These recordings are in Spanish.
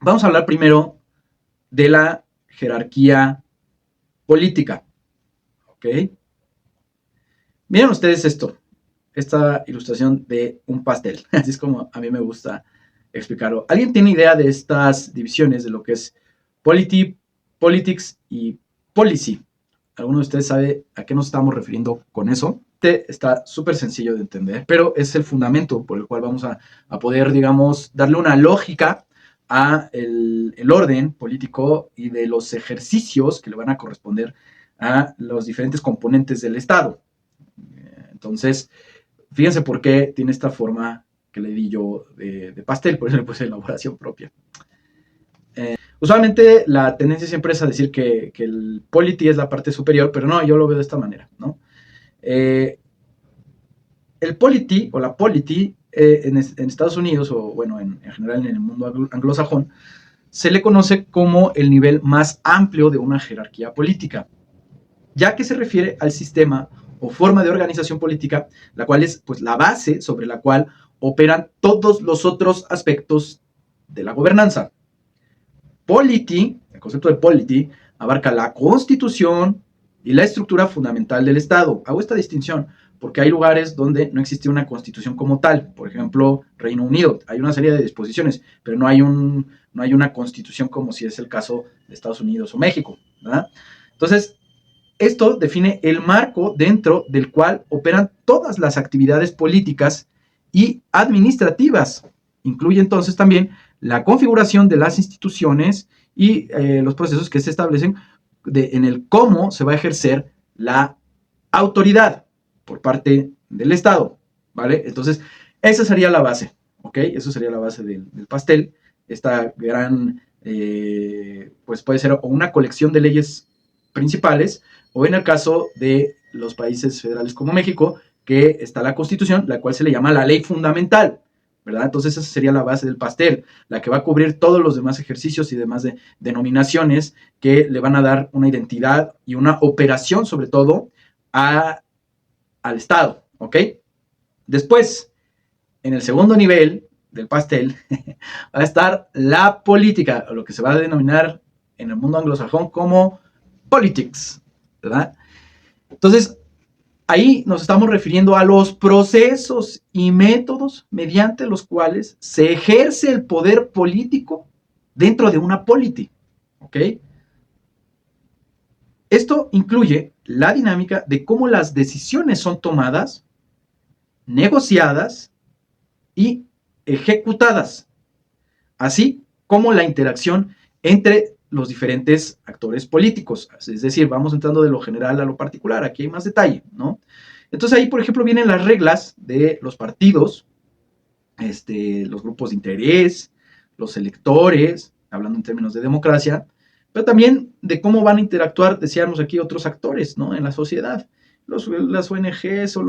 Vamos a hablar primero de la jerarquía política. ¿Ok? Miren ustedes esta ilustración de un pastel. Así es como a mí me gusta explicarlo. ¿Alguien tiene idea de estas divisiones de lo que es polity, politics y policy? ¿Alguno de ustedes sabe a qué nos estamos refiriendo con eso? Está súper sencillo de entender, pero es el fundamento por el cual vamos a poder, digamos, darle una lógica a el orden político y de los ejercicios que le van a corresponder a los diferentes componentes del Estado. Entonces, fíjense por qué tiene esta forma que le di yo de pastel, por eso le puse elaboración propia. Usualmente la tendencia siempre es a decir que el polity es la parte superior, pero no, yo lo veo de esta manera, ¿no? El polity o la polity en Estados Unidos, o bueno, en general en el mundo anglosajón, se le conoce como el nivel más amplio de una jerarquía política, ya que se refiere al sistema o forma de organización política, la cual es pues la base sobre la cual operan todos los otros aspectos de la gobernanza. Polity, el concepto de polity, abarca la constitución y la estructura fundamental del Estado. Hago esta distinción porque hay lugares donde no existe una constitución como tal. Por ejemplo, Reino Unido. Hay una serie de disposiciones, pero no hay una constitución como si es el caso de Estados Unidos o México, ¿verdad? Entonces, esto define el marco dentro del cual operan todas las actividades políticas y administrativas. Incluye entonces también la configuración de las instituciones y los procesos que se establecen en el cómo se va a ejercer la autoridad por parte del Estado, ¿vale? Entonces, esa sería la base, ¿ok? Eso sería la base del pastel. Esta gran, pues puede ser o una colección de leyes principales, o en el caso de los países federales como México, que está la Constitución, la cual se le llama la ley fundamental, ¿verdad? Entonces esa sería la base del pastel, la que va a cubrir todos los demás ejercicios y demás denominaciones que le van a dar una identidad y una operación, sobre todo, al Estado, ¿ok? Después, en el segundo nivel del pastel, va a estar la política, o lo que se va a denominar en el mundo anglosajón como politics, ¿verdad? Entonces, ahí nos estamos refiriendo a los procesos y métodos mediante los cuales se ejerce el poder político dentro de una polity, ¿ok? Esto incluye la dinámica de cómo las decisiones son tomadas, negociadas y ejecutadas, así como la interacción entre los diferentes actores políticos. Es decir, vamos entrando de lo general a lo particular. Aquí hay más detalle, ¿no? Entonces ahí, por ejemplo, vienen las reglas de los partidos, los grupos de interés, los electores, hablando en términos de democracia, pero también de cómo van a interactuar, decíamos aquí, otros actores, ¿no? En la sociedad. Las ONGs o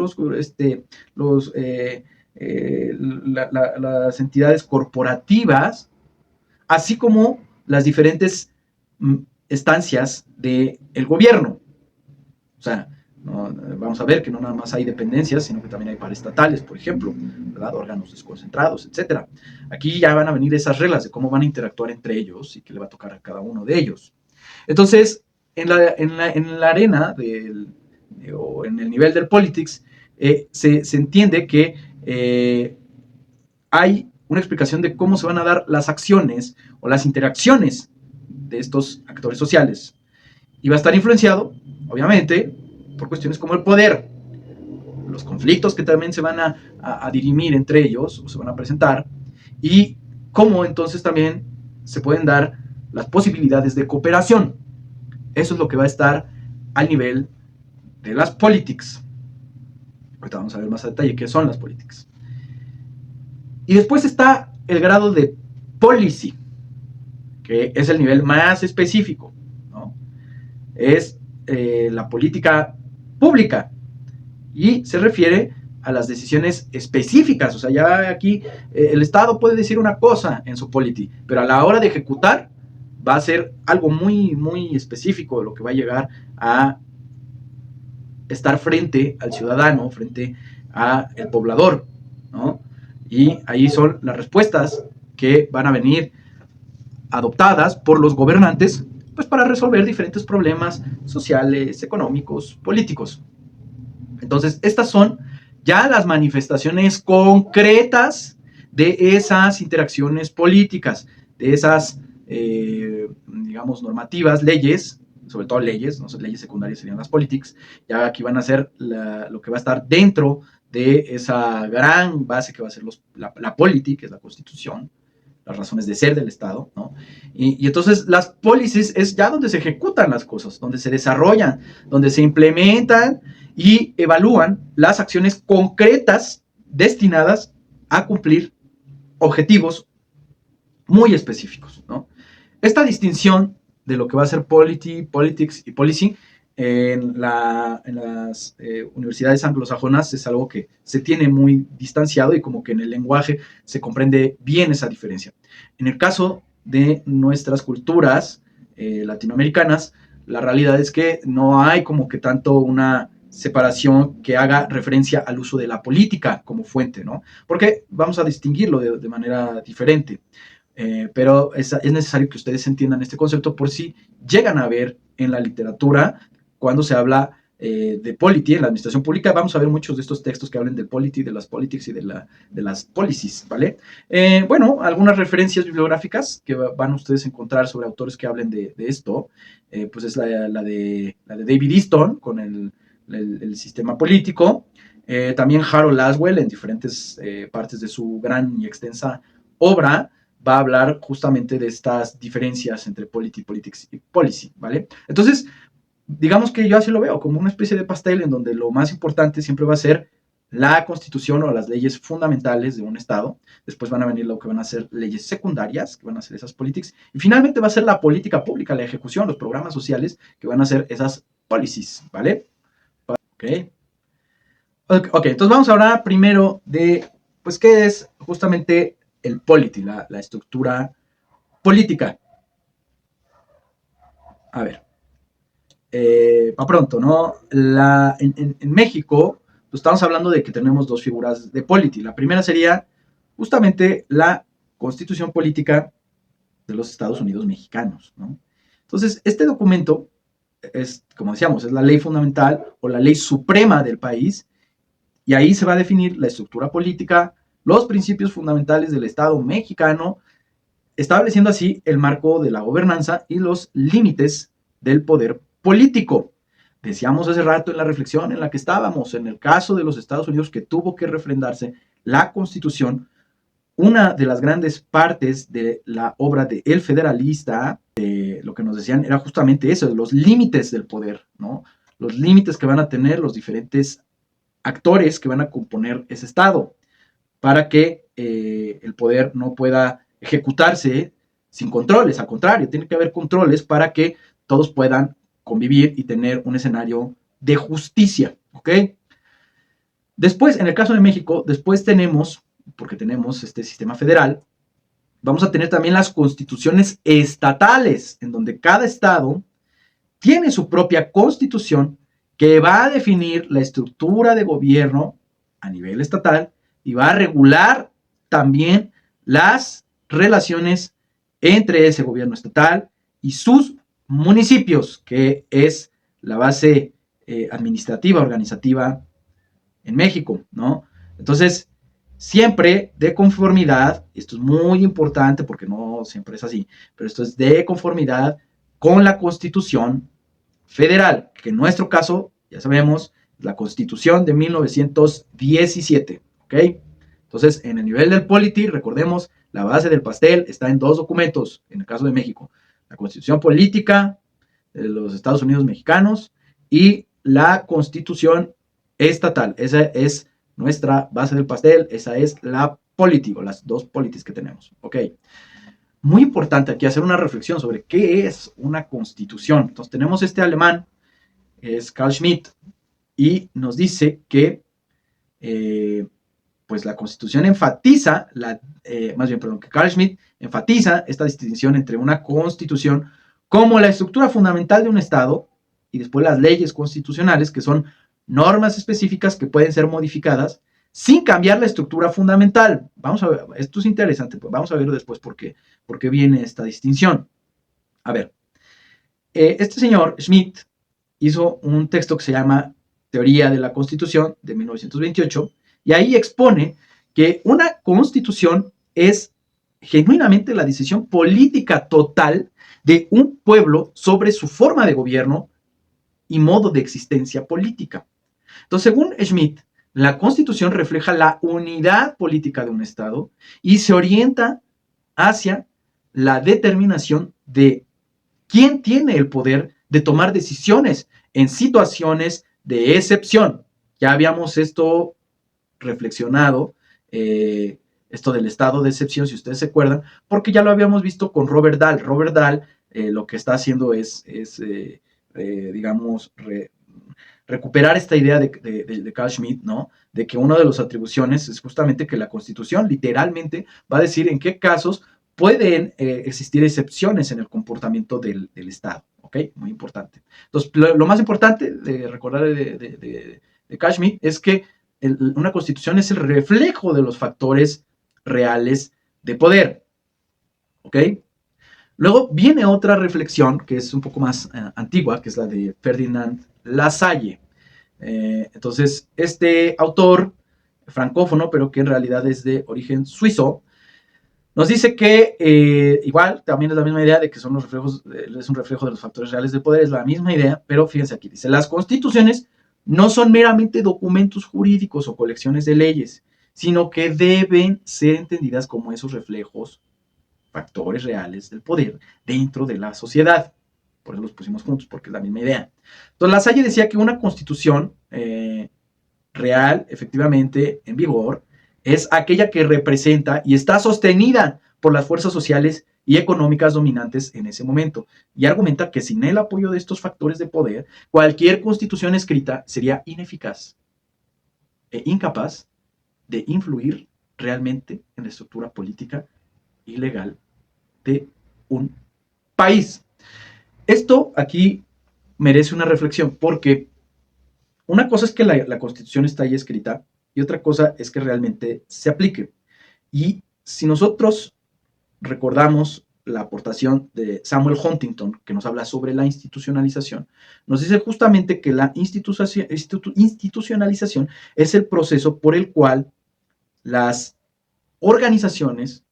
las entidades corporativas, así como las diferentes estancias del gobierno. O sea, no, vamos a ver que no nada más hay dependencias, sino que también hay paraestatales, por ejemplo, ¿verdad? Órganos desconcentrados, etc. Aquí ya van a venir esas reglas de cómo van a interactuar entre ellos y qué le va a tocar a cada uno de ellos. Entonces, en la arena o en el nivel del politics, se entiende que hay una explicación de cómo se van a dar las acciones o las interacciones de estos actores sociales. Y va a estar influenciado, obviamente, por cuestiones como el poder, los conflictos que también se van a dirimir entre ellos o se van a presentar, y cómo entonces también se pueden dar las posibilidades de cooperación. Eso es lo que va a estar al nivel de las politics. Ahorita vamos a ver más a detalle qué son las politics. Y después está el grado de policy, que es el nivel más específico, ¿no? Es la política pública y se refiere a las decisiones específicas. O sea, ya aquí el Estado puede decir una cosa en su polity, pero a la hora de ejecutar va a ser algo muy, muy específico de lo que va a llegar a estar frente al ciudadano, frente al poblador, ¿no? Y ahí son las respuestas que van a venir adoptadas por los gobernantes pues para resolver diferentes problemas sociales, económicos, políticos. Entonces, estas son ya las manifestaciones concretas de esas interacciones políticas, de esas, digamos, normativas, leyes, sobre todo leyes, no sé, leyes secundarias serían las politics, ya aquí van a ser lo que va a estar dentro de esa gran base que va a ser la polity, que es la constitución, las razones de ser del Estado, ¿no? Y entonces las policies es ya donde se ejecutan las cosas, donde se desarrollan, donde se implementan y evalúan las acciones concretas destinadas a cumplir objetivos muy específicos, ¿no? Esta distinción de lo que va a ser polity, politics y policy en las universidades anglosajonas es algo que se tiene muy distanciado y como que en el lenguaje se comprende bien esa diferencia. En el caso de nuestras culturas latinoamericanas, la realidad es que no hay como que tanto una separación que haga referencia al uso de la política como fuente, ¿no? Porque vamos a distinguirlo de manera diferente. Pero es necesario que ustedes entiendan este concepto por si llegan a ver en la literatura cuando se habla de polity en la administración pública. Vamos a ver muchos de estos textos que hablen de polity, de las politics y de las policies, ¿vale? Bueno, algunas referencias bibliográficas que van ustedes a encontrar sobre autores que hablen de esto, pues es la de David Easton con el sistema político, también Harold Laswell en diferentes partes de su gran y extensa obra va a hablar justamente de estas diferencias entre polity, politics y policy, ¿vale? Entonces, digamos que yo así lo veo, como una especie de pastel en donde lo más importante siempre va a ser la constitución o las leyes fundamentales de un Estado. Después van a venir lo que van a ser leyes secundarias, que van a ser esas politics. Y finalmente va a ser la política pública, la ejecución, los programas sociales, que van a ser esas policies, ¿vale? Ok, entonces vamos a hablar primero de, pues, qué es justamente el polity, la estructura política. A ver, para pronto, ¿no? En México, pues estamos hablando de que tenemos dos figuras de polity. La primera sería justamente la Constitución Política de los Estados Unidos Mexicanos, ¿no? Entonces, este documento es, como decíamos, es la ley fundamental o la ley suprema del país, y ahí se va a definir la estructura política, los principios fundamentales del Estado mexicano, estableciendo así el marco de la gobernanza y los límites del poder político. Decíamos hace rato en la reflexión en la que estábamos, en el caso de los Estados Unidos que tuvo que refrendarse la Constitución, una de las grandes partes de la obra de El Federalista, lo que nos decían era justamente eso, los límites del poder, ¿no? Los límites que van a tener los diferentes actores que van a componer ese Estado, para que el poder no pueda ejecutarse sin controles. Al contrario, tiene que haber controles para que todos puedan convivir y tener un escenario de justicia, ¿ok? Después, en el caso de México, después tenemos, porque tenemos este sistema federal, vamos a tener también las constituciones estatales, en donde cada estado tiene su propia constitución que va a definir la estructura de gobierno a nivel estatal y va a regular también las relaciones entre ese gobierno estatal y sus municipios, que es la base administrativa, organizativa en México, ¿no? Entonces, siempre de conformidad, esto es muy importante porque no siempre es así, pero esto es de conformidad con la Constitución Federal, que en nuestro caso, ya sabemos, la Constitución de 1917, ¿ok? Entonces, en el nivel del polity, recordemos, la base del pastel está en dos documentos, en el caso de México, la Constitución Política de los Estados Unidos Mexicanos y la Constitución Estatal. Esa es nuestra base del pastel, esa es la polity, o las dos polities que tenemos, ¿ok? Muy importante aquí hacer una reflexión sobre qué es una constitución. Entonces tenemos este alemán, es Carl Schmitt, y nos dice que pues la constitución enfatiza, que Carl Schmitt enfatiza esta distinción entre una constitución como la estructura fundamental de un Estado y después las leyes constitucionales, que son normas específicas que pueden ser modificadas sin cambiar la estructura fundamental. Vamos a ver, esto es interesante, pues vamos a ver después por qué viene esta distinción. A ver, este señor Schmitt hizo un texto que se llama Teoría de la Constitución de 1928, y ahí expone que una constitución es genuinamente la decisión política total de un pueblo sobre su forma de gobierno y modo de existencia política. Entonces, según Schmitt, la Constitución refleja la unidad política de un Estado y se orienta hacia la determinación de quién tiene el poder de tomar decisiones en situaciones de excepción. Ya habíamos esto reflexionado, esto del estado de excepción, si ustedes se acuerdan, porque ya lo habíamos visto con Robert Dahl. Robert Dahl lo que está haciendo es digamos, recuperar esta idea de Carl Schmitt, ¿no? De que una de las atribuciones es justamente que la Constitución literalmente va a decir en qué casos pueden existir excepciones en el comportamiento del Estado, ¿ok? Muy importante. Entonces, lo más importante de recordar de Carl Schmitt es que una Constitución es el reflejo de los factores reales de poder, ¿ok? Luego viene otra reflexión que es un poco más antigua, que es la de Ferdinand Lassalle. Entonces, este autor francófono, pero que en realidad es de origen suizo, nos dice que igual también es la misma idea de que son los reflejos, es un reflejo de los factores reales del poder, es la misma idea, pero fíjense aquí, dice, las constituciones no son meramente documentos jurídicos o colecciones de leyes, sino que deben ser entendidas como esos reflejos, factores reales del poder dentro de la sociedad. Por eso los pusimos juntos, porque es la misma idea. Entonces, Lassalle decía que una constitución real, efectivamente, en vigor, es aquella que representa y está sostenida por las fuerzas sociales y económicas dominantes en ese momento. Y argumenta que sin el apoyo de estos factores de poder, cualquier constitución escrita sería ineficaz e incapaz de influir realmente en la estructura política y legal de un país. Esto aquí merece una reflexión, porque una cosa es que la Constitución está ahí escrita y otra cosa es que realmente se aplique. Y si nosotros recordamos la aportación de Samuel Huntington, que nos habla sobre la institucionalización, nos dice justamente que la institucionalización es el proceso por el cual las organizaciones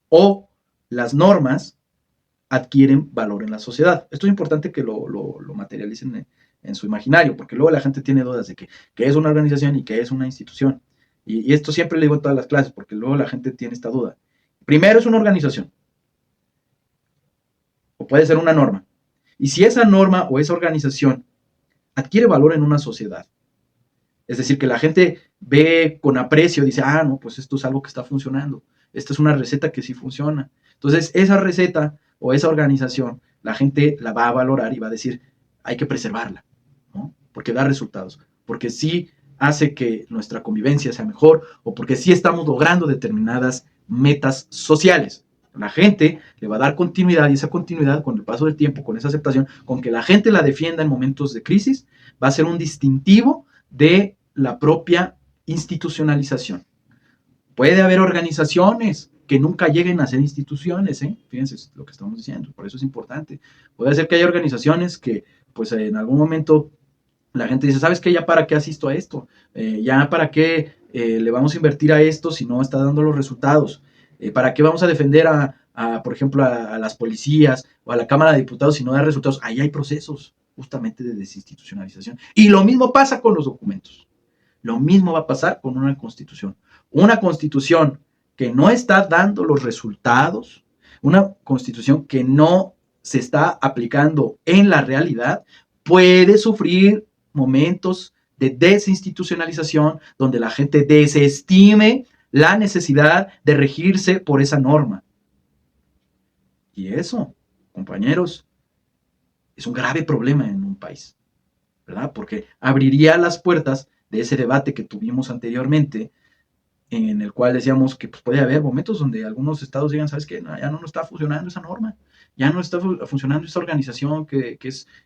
o las normas adquieren valor en la sociedad. Esto es importante que lo materialicen en su imaginario, porque luego la gente tiene dudas de qué es una organización y qué es una institución. Y esto siempre le digo en todas las clases, porque luego la gente tiene esta duda. Primero es una organización, o puede ser una norma. Y si esa norma o esa organización adquiere valor en una sociedad, es decir, que la gente ve con aprecio, dice, ah, no, pues esto es algo que está funcionando, esta es una receta que sí funciona. Entonces, esa receta o esa organización, la gente la va a valorar y va a decir, hay que preservarla, ¿no? Porque da resultados, porque sí hace que nuestra convivencia sea mejor o porque sí estamos logrando determinadas metas sociales. La gente le va a dar continuidad y esa continuidad con el paso del tiempo, con esa aceptación, con que la gente la defienda en momentos de crisis, va a ser un distintivo de la propia institucionalización. Puede haber organizaciones que nunca lleguen a ser instituciones, ¿eh? Fíjense lo que estamos diciendo, por eso es importante. Puede ser que haya organizaciones que, pues en algún momento, la gente dice, ¿sabes qué? ¿Ya para qué asisto a esto? ¿Ya para qué le vamos a invertir a esto si no está dando los resultados? ¿Para qué vamos a defender por ejemplo, a las policías o a la Cámara de Diputados si no da resultados? Ahí hay procesos justamente de desinstitucionalización. Y lo mismo pasa con los documentos. Lo mismo va a pasar con una constitución. Una constitución que no está dando los resultados, una constitución que no se está aplicando en la realidad, puede sufrir momentos de desinstitucionalización donde la gente desestime la necesidad de regirse por esa norma. Y eso, compañeros, es un grave problema en un país, ¿verdad? Porque abriría las puertas de ese debate que tuvimos anteriormente, en el cual decíamos que pues, puede haber momentos donde algunos estados digan, ¿sabes qué? No, ya no está funcionando esa norma, ya no está funcionando esa organización que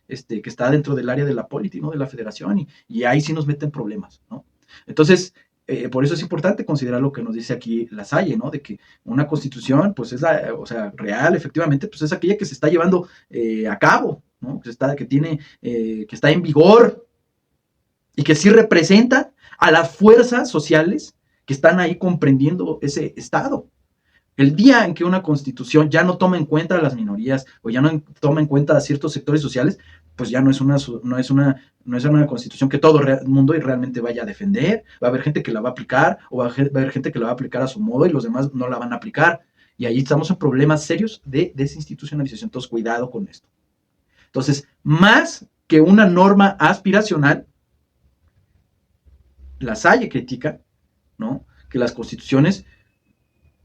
está dentro del área de la política, ¿no? De la federación, y ahí sí nos meten problemas, ¿no? Entonces, Por eso es importante considerar lo que nos dice aquí Lasalle, ¿no? De que una constitución, pues es o sea, real, efectivamente, pues es aquella que se está llevando a cabo, ¿no? Que está en vigor y que sí representa a las fuerzas sociales que están ahí comprendiendo ese Estado. El día en que una constitución ya no toma en cuenta a las minorías o ya no toma en cuenta a ciertos sectores sociales, pues ya no es una constitución que todo el mundo realmente vaya a defender. Va a haber gente que la va a aplicar o va a haber gente que la va a aplicar a su modo y los demás no la van a aplicar. Y ahí estamos en problemas serios de desinstitucionalización. Entonces, cuidado con esto. Entonces, más que una norma aspiracional, Lasalle critica, ¿no?, que las constituciones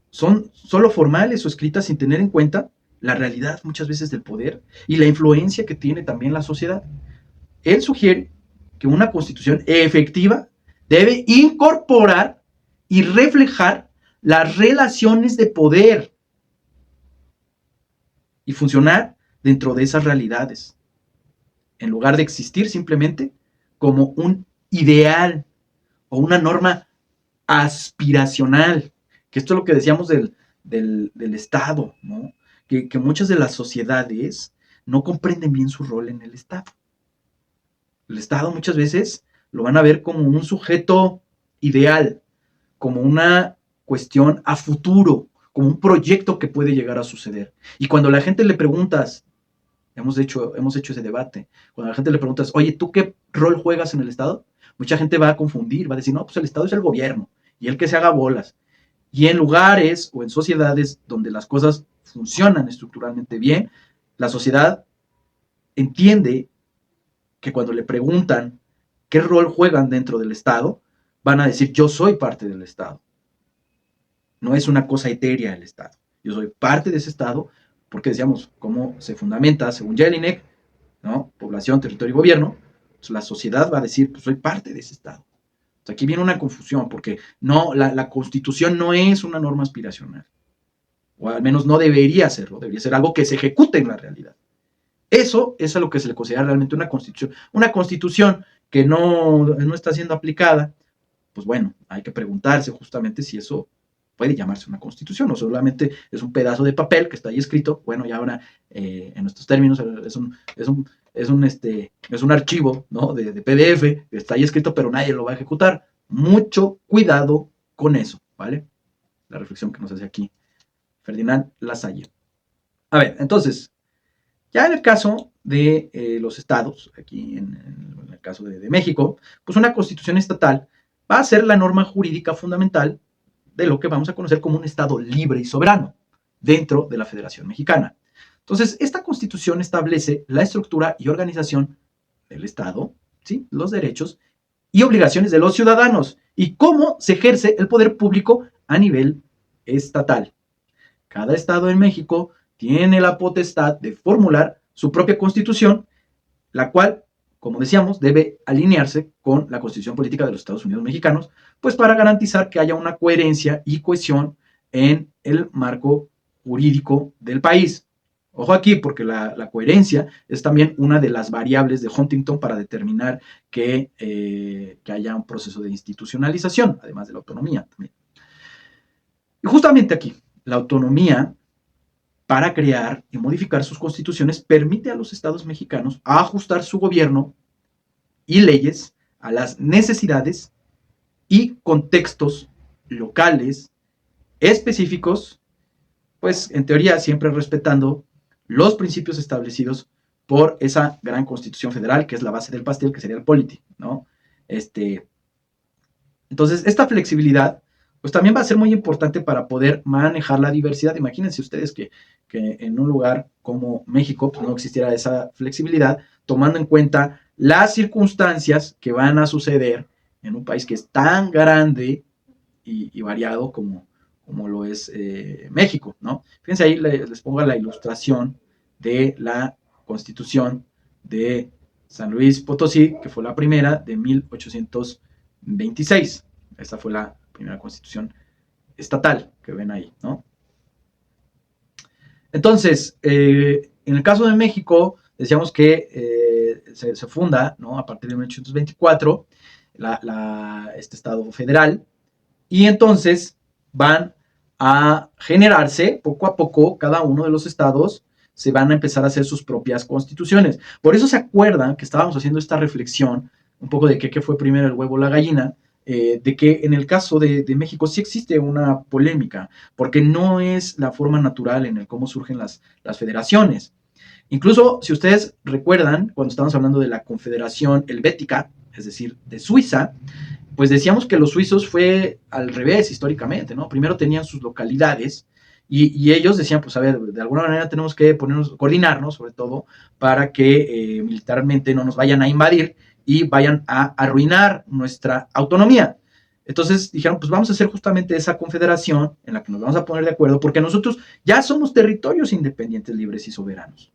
son solo formales o escritas sin tener en cuenta la realidad muchas veces del poder y la influencia que tiene también la sociedad. Él sugiere que una constitución efectiva debe incorporar y reflejar las relaciones de poder y funcionar dentro de esas realidades, en lugar de existir simplemente como un ideal o una norma aspiracional, que esto es lo que decíamos del Estado, ¿no? Que muchas de las sociedades no comprenden bien su rol en el Estado. El Estado muchas veces lo van a ver como un sujeto ideal, como una cuestión a futuro, como un proyecto que puede llegar a suceder. Y cuando a la gente le preguntas, hemos hecho ese debate, cuando a la gente le preguntas, oye, ¿tú qué rol juegas en el Estado? Mucha gente va a confundir, va a decir, no, pues el Estado es el gobierno y el que se haga bolas. Y en lugares o en sociedades donde las cosas funcionan estructuralmente bien, la sociedad entiende que cuando le preguntan qué rol juegan dentro del Estado, van a decir, yo soy parte del Estado. No es una cosa etérea el Estado. Yo soy parte de ese Estado porque, decíamos, cómo se fundamenta, según Jelinek, ¿no?, población, territorio y gobierno, pues la sociedad va a decir, pues soy parte de ese Estado. O sea, aquí viene una confusión, porque no, la Constitución no es una norma aspiracional, o al menos no debería serlo, debería ser algo que se ejecute en la realidad. Eso es a lo que se le considera realmente una Constitución. Una Constitución que no está siendo aplicada, pues bueno, hay que preguntarse justamente si eso puede llamarse una Constitución, o solamente es un pedazo de papel que está ahí escrito, bueno, ya ahora en nuestros términos es un archivo, ¿no?, de PDF, que está ahí escrito, pero nadie lo va a ejecutar. Mucho cuidado con eso, ¿vale? La reflexión que nos hace aquí Ferdinand Lasalle. A ver, entonces, ya en el caso de los estados, aquí en el caso de México, pues una constitución estatal va a ser la norma jurídica fundamental de lo que vamos a conocer como un Estado libre y soberano dentro de la Federación Mexicana. Entonces, esta Constitución establece la estructura y organización del Estado, ¿sí?, los derechos y obligaciones de los ciudadanos y cómo se ejerce el poder público a nivel estatal. Cada Estado en México tiene la potestad de formular su propia Constitución, la cual, como decíamos, debe alinearse con la Constitución Política de los Estados Unidos Mexicanos, pues para garantizar que haya una coherencia y cohesión en el marco jurídico del país. Ojo aquí, porque la coherencia es también una de las variables de Huntington para determinar que haya un proceso de institucionalización, además de la autonomía también. Y justamente aquí, la autonomía para crear y modificar sus constituciones permite a los estados mexicanos ajustar su gobierno y leyes a las necesidades y contextos locales específicos, pues en teoría siempre respetando los principios establecidos por esa gran Constitución Federal, que es la base del pastel, que sería el polity, ¿no? Entonces, esta flexibilidad, pues también va a ser muy importante para poder manejar la diversidad. Imagínense ustedes que en un lugar como México pues no existiera esa flexibilidad, tomando en cuenta las circunstancias que van a suceder en un país que es tan grande y variado como lo es México, ¿no? Fíjense ahí, les pongo la ilustración de la Constitución de San Luis Potosí, que fue la primera de 1826. Esta fue la primera Constitución estatal que ven ahí, ¿no? Entonces, en el caso de México, decíamos que se funda, ¿no?, a partir de 1824, este Estado federal, y entonces van a generarse poco a poco, cada uno de los estados se van a empezar a hacer sus propias constituciones. Por eso se acuerdan que estábamos haciendo esta reflexión un poco de qué fue primero el huevo o la gallina, de que en el caso de México sí existe una polémica, porque no es la forma natural en el cómo surgen las federaciones. Incluso, si ustedes recuerdan, cuando estábamos hablando de la Confederación Helvética, es decir, de Suiza, pues decíamos que los suizos fue al revés históricamente, ¿no? Primero tenían sus localidades y ellos decían, pues a ver, de alguna manera tenemos que coordinarnos, sobre todo, para que militarmente no nos vayan a invadir y vayan a arruinar nuestra autonomía. Entonces dijeron, pues vamos a hacer justamente esa confederación en la que nos vamos a poner de acuerdo, porque nosotros ya somos territorios independientes, libres y soberanos.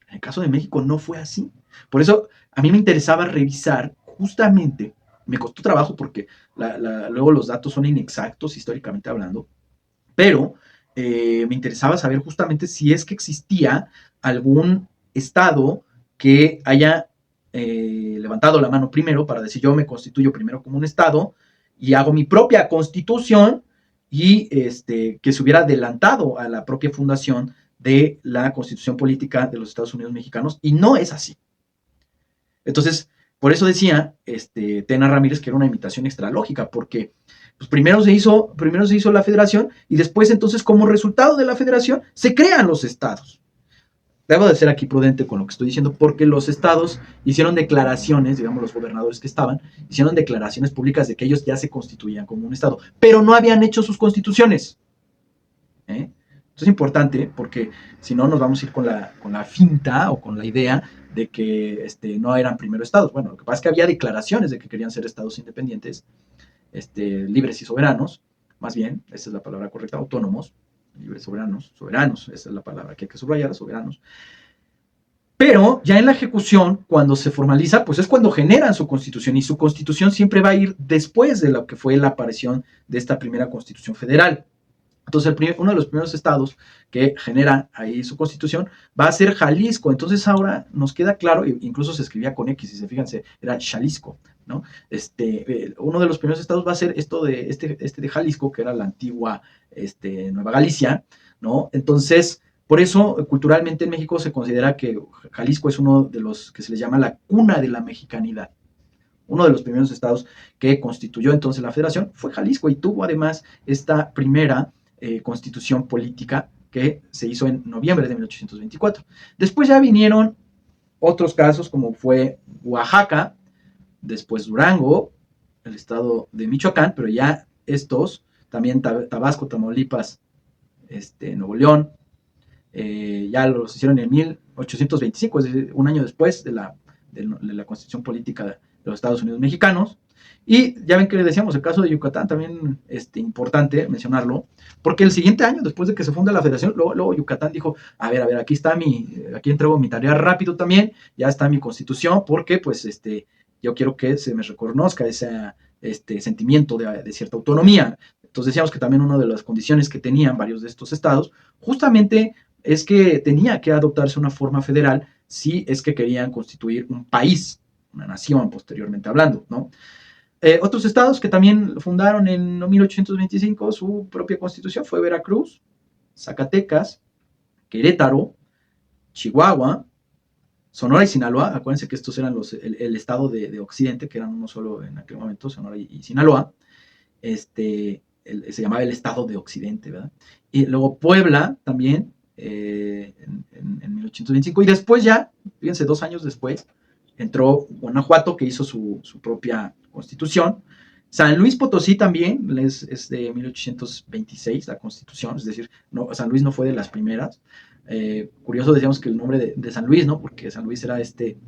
En el caso de México no fue así. Por eso a mí me interesaba revisar justamente, me costó trabajo porque luego los datos son inexactos históricamente hablando, pero me interesaba saber justamente si es que existía algún estado que haya levantado la mano primero para decir yo me constituyo primero como un estado y hago mi propia constitución y que se hubiera adelantado a la propia fundación de la constitución política de los Estados Unidos mexicanos, y no es así. Entonces, por eso decía Tena Ramírez que era una imitación extralógica, porque pues primero se hizo la federación y después entonces como resultado de la federación se crean los estados. Debo de ser aquí prudente con lo que estoy diciendo, porque los estados hicieron declaraciones, digamos los gobernadores que estaban, hicieron declaraciones públicas de que ellos ya se constituían como un estado, pero no habían hecho sus constituciones. Esto es importante porque si no nos vamos a ir con la finta o con la idea de que no eran primero estados. Bueno, lo que pasa es que había declaraciones de que querían ser estados independientes, libres y soberanos, más bien, esa es la palabra correcta, autónomos, libres, soberanos, esa es la palabra que hay que subrayar, soberanos. Pero ya en la ejecución, cuando se formaliza, pues es cuando generan su constitución, y su constitución siempre va a ir después de lo que fue la aparición de esta primera constitución federal. Entonces, uno de los primeros estados que genera ahí su constitución va a ser Jalisco. Entonces, ahora nos queda claro, incluso se escribía con X, si se fijan, era Xalisco, ¿no? Uno de los primeros estados va a ser esto de, de Jalisco, que era la antigua Nueva Galicia, ¿no? Entonces, por eso, culturalmente en México se considera que Jalisco es uno de los que se les llama la cuna de la mexicanidad. Uno de los primeros estados que constituyó entonces la federación fue Jalisco, y tuvo además esta primera constitución política que se hizo en noviembre de 1824. Después ya vinieron otros casos como fue Oaxaca, después Durango, el estado de Michoacán, pero ya estos, también Tabasco, Tamaulipas, Nuevo León, ya los hicieron en 1825, es decir, un año después de la constitución política de los Estados Unidos mexicanos. Y ya ven que le decíamos el caso de Yucatán, también importante mencionarlo, porque el siguiente año, después de que se funda la federación, luego Yucatán dijo, a ver, aquí entrego mi tarea rápido también, ya está mi constitución, porque pues yo quiero que se me reconozca ese sentimiento de cierta autonomía. Entonces decíamos que también una de las condiciones que tenían varios de estos estados, justamente es que tenía que adoptarse una forma federal si es que querían constituir un país, una nación posteriormente hablando, ¿no? Otros estados que también fundaron en 1825 su propia constitución fue Veracruz, Zacatecas, Querétaro, Chihuahua, Sonora y Sinaloa. Acuérdense que estos eran el estado de Occidente, que eran uno solo en aquel momento, Sonora y Sinaloa. Se llamaba el estado de Occidente, ¿verdad? Y luego Puebla también, en 1825. Y después ya, fíjense, 2 años después, entró Guanajuato, que hizo su propia constitución. San Luis Potosí también es de 1826 la constitución, es decir, San Luis no fue de las primeras. Curioso, decíamos que el nombre de San Luis, ¿no? Porque San Luis era este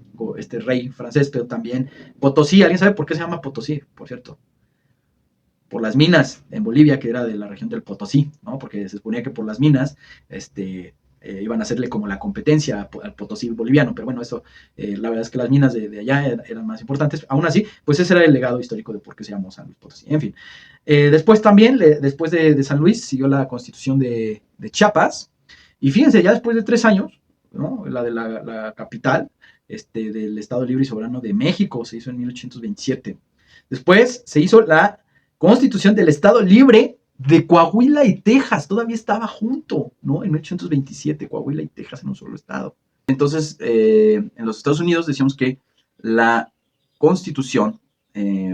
rey francés, pero también Potosí. ¿Alguien sabe por qué se llama Potosí, por cierto? Por las minas en Bolivia, que era de la región del Potosí, ¿no? Porque se suponía que por las minas iban a hacerle como la competencia al Potosí boliviano, pero bueno, eso, la verdad es que las minas de allá eran más importantes. Aún así, pues ese era el legado histórico de por qué se llamó San Luis Potosí. En fin, después también, después de San Luis, siguió la constitución de Chiapas, y fíjense, ya después de 3 años, ¿no? La de la capital del Estado Libre y Soberano de México se hizo en 1827. Después se hizo la Constitución del Estado Libre de Coahuila y Texas. Todavía estaba junto, ¿no? En 1827, Coahuila y Texas en un solo estado. Entonces, en los Estados Unidos decíamos que la Constitución,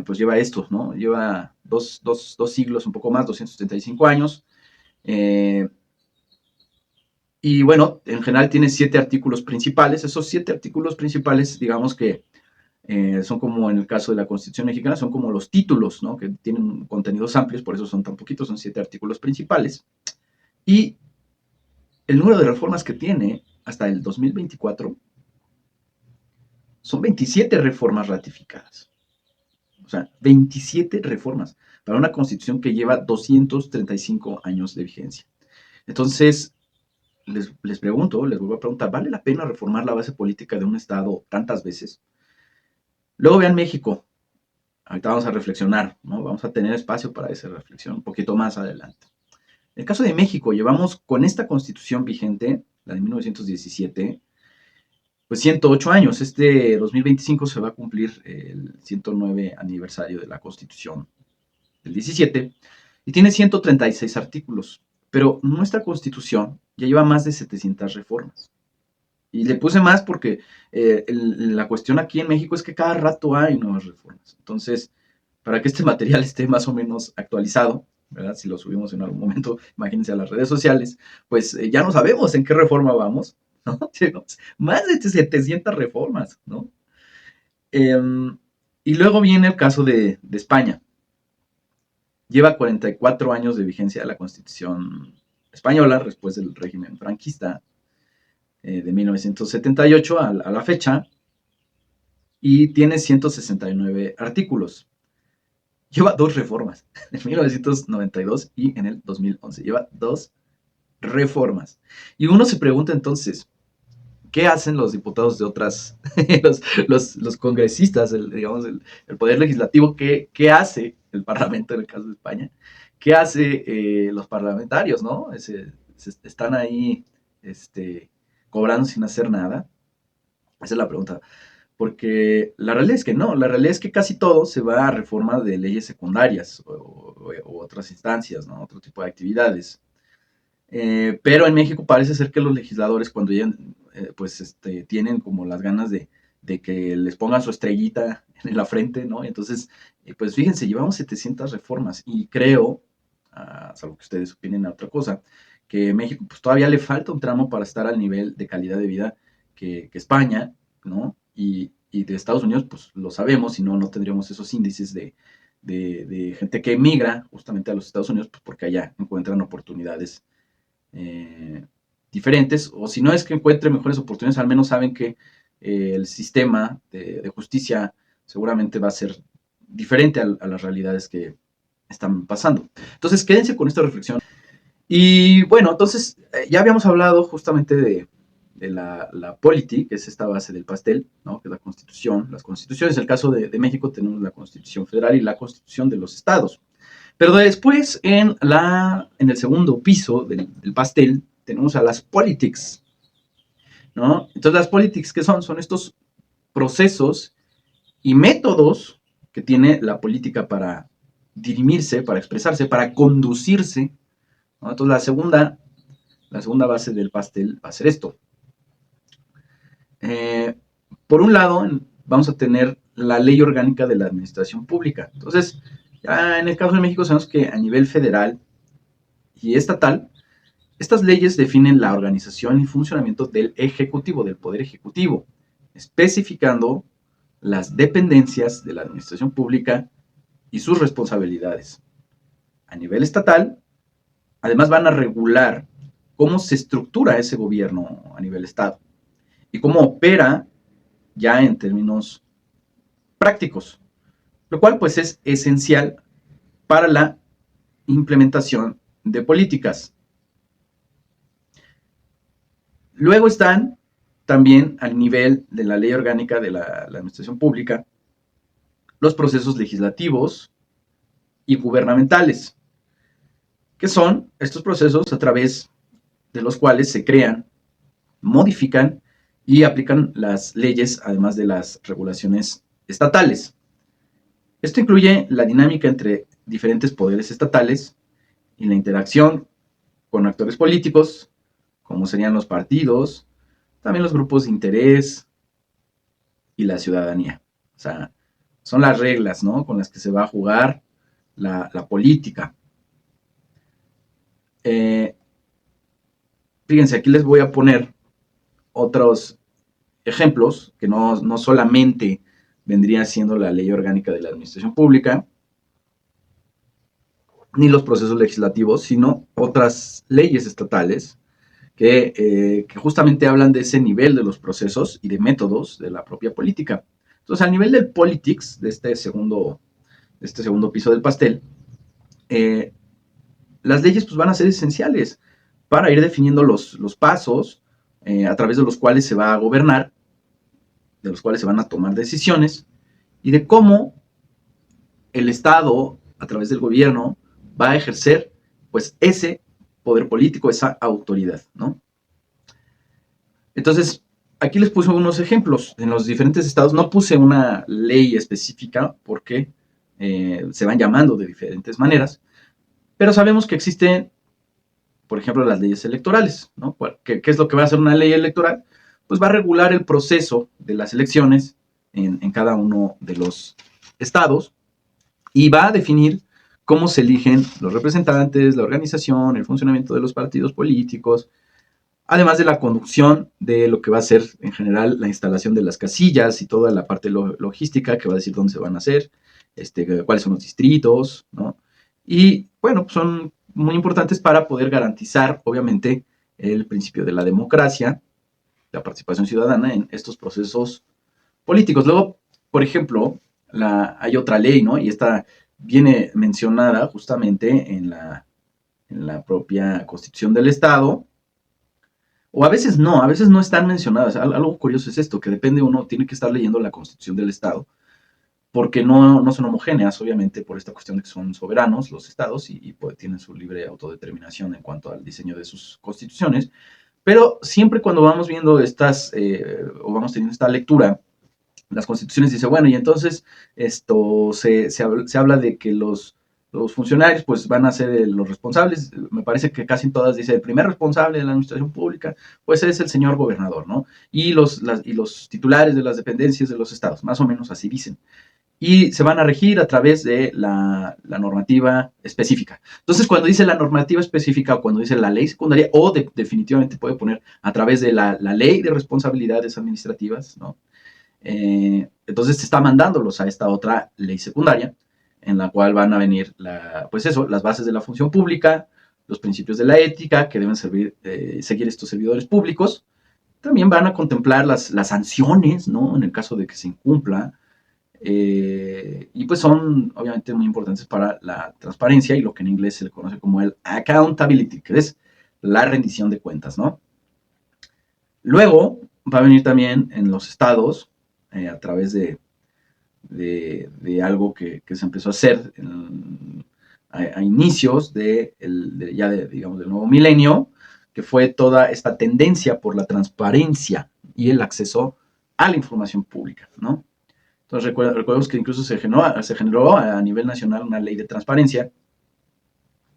pues lleva esto, ¿no? Lleva dos siglos, un poco más, 275 años. Y bueno, en general tiene 7 artículos principales. Esos 7 artículos principales, digamos que son como en el caso de la Constitución mexicana, son como los títulos, ¿no? Que tienen contenidos amplios, por eso son tan poquitos, son 7 artículos principales. Y el número de reformas que tiene hasta el 2024 son 27 reformas ratificadas. O sea, 27 reformas para una Constitución que lleva 235 años de vigencia. Entonces, les pregunto, les vuelvo a preguntar, ¿vale la pena reformar la base política de un Estado tantas veces? Luego vean México. Ahorita vamos a reflexionar, ¿no? Vamos a tener espacio para esa reflexión un poquito más adelante. En el caso de México, llevamos con esta Constitución vigente, la de 1917, pues 108 años. Este 2025 se va a cumplir el 109 aniversario de la Constitución del 17 y tiene 136 artículos. Pero nuestra Constitución ya lleva más de 700 reformas. Y le puse más porque la cuestión aquí en México es que cada rato hay nuevas reformas. Entonces, para que este material esté más o menos actualizado, ¿verdad? Si lo subimos en algún momento, imagínense a las redes sociales, pues ya no sabemos en qué reforma vamos, ¿no? Tenemos más de 700 reformas, ¿no? Y luego viene el caso de España. Lleva 44 años de vigencia la Constitución española, después del régimen franquista, de 1978 a la fecha, y tiene 169 artículos. Lleva 2 reformas, en 1992 y en el 2011. Lleva 2 reformas. Y uno se pregunta entonces, ¿qué hacen los diputados de otras, los congresistas, digamos, el poder legislativo? ¿Qué hace el Parlamento en el caso de España? ¿Qué hace los parlamentarios, no? Están ahí cobrando sin hacer nada. Esa es la pregunta. Porque la realidad es que no, la realidad es que casi todo se va a reforma de leyes secundarias o otras instancias, ¿no? Otro tipo de actividades. Pero en México parece ser que los legisladores cuando ya tienen como las ganas de que les pongan su estrellita en la frente, ¿no? Entonces, pues fíjense, llevamos 700 reformas y creo, salvo que ustedes opinen a otra cosa, que México pues todavía le falta un tramo para estar al nivel de calidad de vida que España, ¿no? Y de Estados Unidos, pues lo sabemos, si no, no tendríamos esos índices de gente que emigra justamente a los Estados Unidos, pues porque allá encuentran oportunidades diferentes, o si no es que encuentren mejores oportunidades, al menos saben que el sistema de justicia seguramente va a ser diferente a las realidades que están pasando. Entonces, quédense con esta reflexión. Y bueno, entonces, ya habíamos hablado justamente de la polity, que es esta base del pastel, ¿no? Que es la Constitución, las constituciones. En el caso de México tenemos la Constitución Federal y la Constitución de los estados. Pero después, en el segundo piso del pastel, tenemos a las politics, ¿no? Entonces, las politics, ¿qué son? Son estos procesos y métodos que tiene la política para dirimirse, para expresarse, para conducirse, ¿no? Entonces, la segunda base del pastel va a ser esto. Por un lado, vamos a tener la ley orgánica de la administración pública. Entonces, ya en el caso de México sabemos que a nivel federal y estatal, estas leyes definen la organización y funcionamiento del Ejecutivo, del Poder Ejecutivo, especificando las dependencias de la administración pública y sus responsabilidades. A nivel estatal, además van a regular cómo se estructura ese gobierno a nivel estado y cómo opera ya en términos prácticos, lo cual pues es esencial para la implementación de políticas. Luego están también al nivel de la ley orgánica de la administración pública los procesos legislativos y gubernamentales, que son estos procesos a través de los cuales se crean, modifican y aplican las leyes, además de las regulaciones estatales. Esto incluye la dinámica entre diferentes poderes estatales y la interacción con actores políticos, como serían los partidos, también los grupos de interés y la ciudadanía. O sea, son las reglas, ¿no?, con las que se va a jugar la política. Fíjense, aquí les voy a poner otros ejemplos que no solamente vendría siendo la ley orgánica de la administración pública, ni los procesos legislativos, sino otras leyes estatales que justamente hablan de ese nivel de los procesos y de métodos de la propia política. Entonces, al nivel del politics, de este segundo piso del pastel, las leyes pues, van a ser esenciales para ir definiendo los pasos a través de los cuales se va a gobernar, de los cuales se van a tomar decisiones, y de cómo el Estado, a través del gobierno, va a ejercer pues ese poder político, esa autoridad, ¿no? Entonces, aquí les puse unos ejemplos. En los diferentes estados no puse una ley específica porque se van llamando de diferentes maneras, pero sabemos que existen, por ejemplo, las leyes electorales, ¿no? ¿Qué es lo que va a hacer una ley electoral? Pues va a regular el proceso de las elecciones en cada uno de los estados y va a definir cómo se eligen los representantes, la organización, el funcionamiento de los partidos políticos, además de la conducción de lo que va a ser en general la instalación de las casillas y toda la parte logística que va a decir dónde se van a hacer, cuáles son los distritos, ¿no? Y bueno, son muy importantes para poder garantizar, obviamente, el principio de la democracia, la participación ciudadana en estos procesos políticos. Luego, por ejemplo, hay otra ley, ¿no? Y esta viene mencionada justamente en la propia Constitución del Estado, o a veces no están mencionadas. Algo curioso es esto, que depende, uno tiene que estar leyendo la Constitución del Estado, porque no son homogéneas, obviamente, por esta cuestión de que son soberanos los estados y pues, tienen su libre autodeterminación en cuanto al diseño de sus constituciones, pero siempre cuando vamos viendo o vamos teniendo esta lectura, las constituciones dicen, bueno, y entonces esto se habla de que los funcionarios pues van a ser los responsables. Me parece que casi en todas dice el primer responsable de la administración pública pues es el señor gobernador, ¿no? Y los titulares de las dependencias de los estados, más o menos así dicen. Y se van a regir a través de la normativa específica. Entonces, cuando dice la normativa específica o cuando dice la ley secundaria, o definitivamente puede poner a través de la ley de responsabilidades administrativas, ¿no? Entonces se está mandándolos a esta otra ley secundaria, en la cual van a venir las bases de la función pública, los principios de la ética que deben seguir estos servidores públicos. También van a contemplar las sanciones, ¿no?, en el caso de que se incumpla. Y pues son obviamente muy importantes para la transparencia y lo que en inglés se le conoce como el accountability, que es la rendición de cuentas, ¿no? Luego va a venir también en los estados, a través de algo que se empezó a hacer a inicios del nuevo milenio, que fue toda esta tendencia por la transparencia y el acceso a la información pública, ¿no? Entonces recordemos que incluso se generó a nivel nacional una ley de transparencia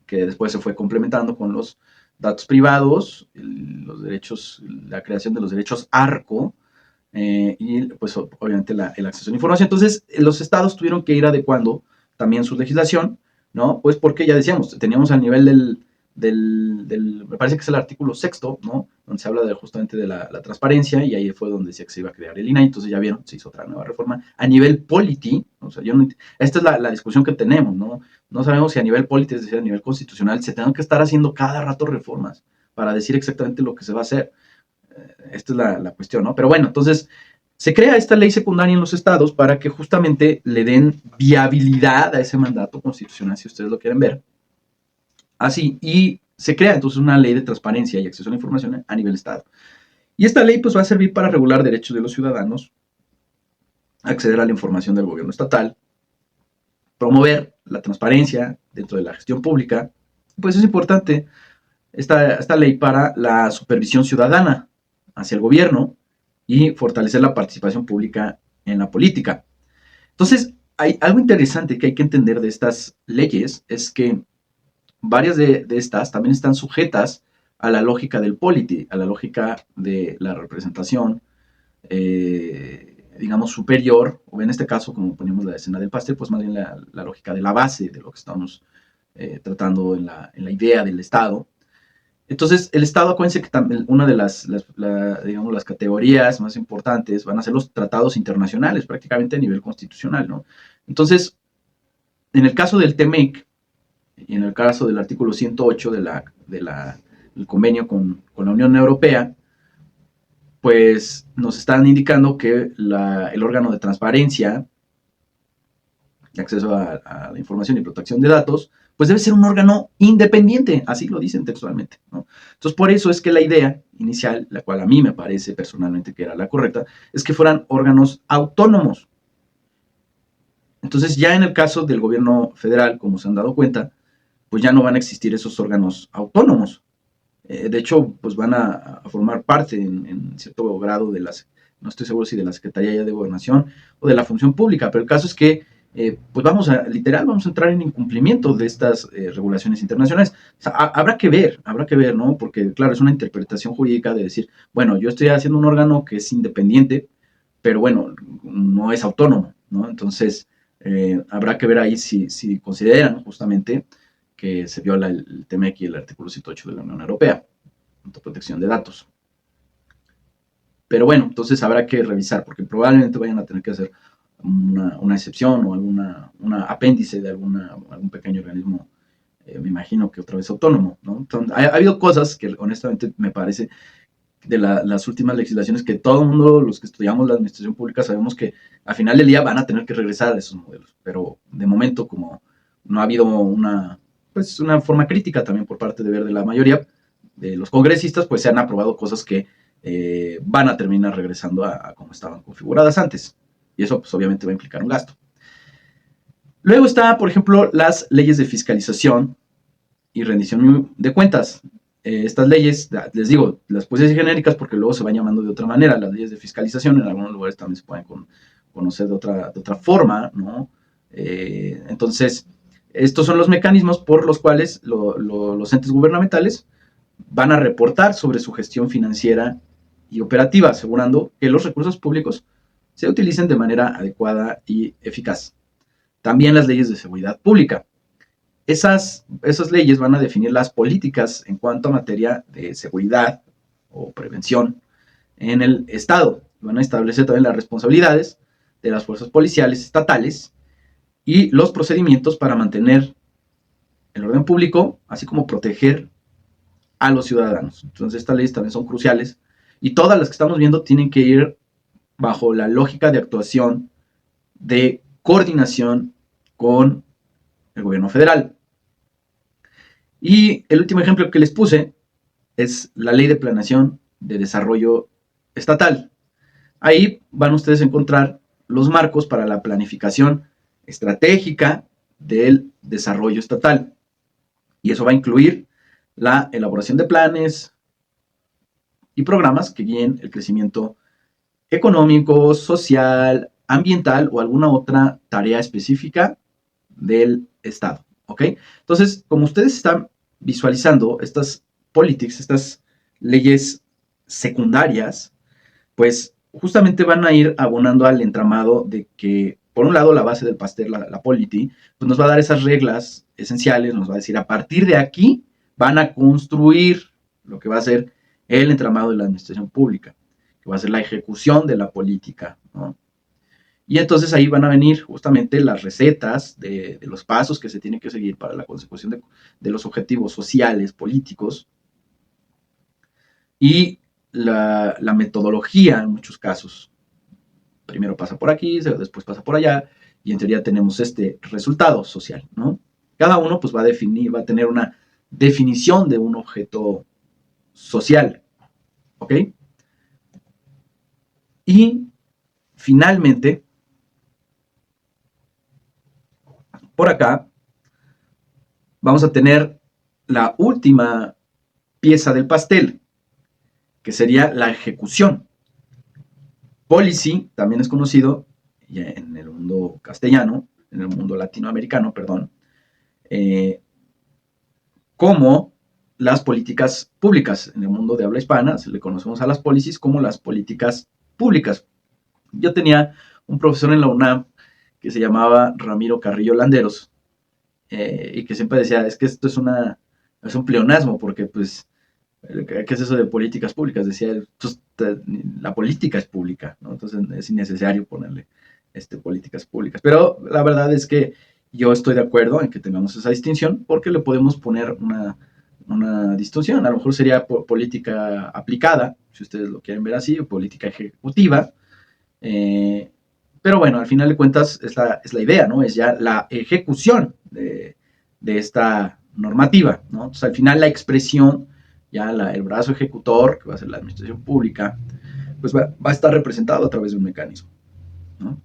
que después se fue complementando con los datos privados, los derechos, la creación de los derechos ARCO, y pues obviamente el acceso a la información. Entonces los estados tuvieron que ir adecuando también su legislación, ¿no? Pues porque ya decíamos, teníamos al nivel me parece que es el artículo 6, ¿no?, donde se habla justamente de la transparencia, y ahí fue donde decía que se iba a crear el INAI. Entonces ya vieron, se hizo otra nueva reforma a nivel polity. O sea, esta es la discusión que tenemos, ¿no? No sabemos si a nivel polity, es decir, a nivel constitucional, se tengan que estar haciendo cada rato reformas para decir exactamente lo que se va a hacer. Esta es la cuestión, ¿no? Pero bueno, entonces se crea esta ley secundaria en los estados para que justamente le den viabilidad a ese mandato constitucional, si ustedes lo quieren ver así, y se crea entonces una ley de transparencia y acceso a la información a nivel estado. Y esta ley pues va a servir para regular derechos de los ciudadanos, acceder a la información del gobierno estatal, promover la transparencia dentro de la gestión pública. Pues es importante esta ley para la supervisión ciudadana hacia el gobierno y fortalecer la participación pública en la política. Entonces, hay algo interesante que hay que entender de estas leyes, es que varias de estas también están sujetas a la lógica del polity, a la lógica de la representación, digamos, superior, o en este caso, como ponemos la escena del pastel, pues más bien la lógica de la base de lo que estamos tratando en la idea del Estado. Entonces, el Estado, acuérdense que también una de digamos, las categorías más importantes van a ser los tratados internacionales, prácticamente a nivel constitucional, ¿no? Entonces, en el caso del TEMEC y en el caso del artículo 108 del convenio con la Unión Europea, pues nos están indicando que el órgano de transparencia, de acceso a la información y protección de datos, pues debe ser un órgano independiente, así lo dicen textualmente, ¿no? Entonces, por eso es que la idea inicial, la cual a mí me parece personalmente que era la correcta, es que fueran órganos autónomos. Entonces, ya en el caso del gobierno federal, como se han dado cuenta, pues ya no van a existir esos órganos autónomos. De hecho, pues van a formar parte en cierto grado de no estoy seguro si de la Secretaría de Gobernación o de la Función Pública, pero el caso es que pues vamos a entrar en incumplimiento de estas regulaciones internacionales. O sea, habrá que ver, ¿no? Porque, claro, es una interpretación jurídica de decir, bueno, yo estoy haciendo un órgano que es independiente, pero bueno, no es autónomo, ¿no? Entonces, habrá que ver ahí si consideran justamente que se viola el TMEC y el artículo 108 de la Unión Europea, protección de datos. Pero bueno, entonces habrá que revisar, porque probablemente vayan a tener que hacer una excepción o una apéndice de algún pequeño organismo, me imagino que otra vez autónomo, ¿no? Entonces, ha habido cosas que honestamente me parece de las últimas legislaciones que todo el mundo, los que estudiamos la administración pública, sabemos que al final del día van a tener que regresar a esos modelos, pero de momento, como no ha habido una forma crítica también por parte de la mayoría de los congresistas, pues se han aprobado cosas que van a terminar regresando a como estaban configuradas antes. Y eso, pues, obviamente va a implicar un gasto. Luego está, por ejemplo, las leyes de fiscalización y rendición de cuentas. Estas leyes, les digo, las puse así genéricas porque luego se van llamando de otra manera. Las leyes de fiscalización en algunos lugares también se pueden conocer de otra forma, ¿no? Entonces, estos son los mecanismos por los cuales los entes gubernamentales van a reportar sobre su gestión financiera y operativa, asegurando que los recursos públicos se utilicen de manera adecuada y eficaz. También las leyes de seguridad pública. Esas leyes van a definir las políticas en cuanto a materia de seguridad o prevención en el Estado. Van a establecer también las responsabilidades de las fuerzas policiales estatales y los procedimientos para mantener el orden público, así como proteger a los ciudadanos. Entonces, estas leyes también son cruciales y todas las que estamos viendo tienen que ir bajo la lógica de actuación de coordinación con el gobierno federal. Y el último ejemplo que les puse es la Ley de Planeación de Desarrollo Estatal. Ahí van ustedes a encontrar los marcos para la planificación estratégica del desarrollo estatal. Y eso va a incluir la elaboración de planes y programas que guíen el crecimiento económico, social, ambiental o alguna otra tarea específica del Estado. ¿Ok? Entonces, como ustedes están visualizando estas politics, estas leyes secundarias, pues justamente van a ir abonando al entramado de que, por un lado, la base del pastel, la polity, pues nos va a dar esas reglas esenciales, nos va a decir, a partir de aquí van a construir lo que va a ser el entramado de la administración pública, que va a ser la ejecución de la política, ¿no? Y entonces ahí van a venir justamente las recetas de los pasos que se tienen que seguir para la consecución de los objetivos sociales, políticos, y la metodología en muchos casos. Primero pasa por aquí, después pasa por allá, y en teoría tenemos este resultado social, ¿no? Cada uno pues va a tener una definición de un objeto social, ¿ok? Y finalmente, por acá, vamos a tener la última pieza del pastel, que sería la ejecución. Policy también es conocido y en el mundo castellano, en el mundo latinoamericano, perdón, como las políticas públicas. En el mundo de habla hispana se le conocemos a las policies como las políticas públicas. Yo tenía un profesor en la UNAM que se llamaba Ramiro Carrillo Landeros, y que siempre decía, es que esto es un pleonasmo, porque pues, ¿qué es eso de políticas públicas? Decía, pues, la política es pública, ¿no? Entonces es innecesario ponerle políticas públicas. Pero la verdad es que yo estoy de acuerdo en que tengamos esa distinción, porque le podemos poner una distinción. A lo mejor sería política aplicada, si ustedes lo quieren ver así, o política ejecutiva. Pero bueno, al final de cuentas es la idea, ¿no? Es ya la ejecución de esta normativa, ¿no? Entonces, al final la expresión, ya el brazo ejecutor, que va a ser la administración pública, pues va a estar representado a través de un mecanismo, ¿no?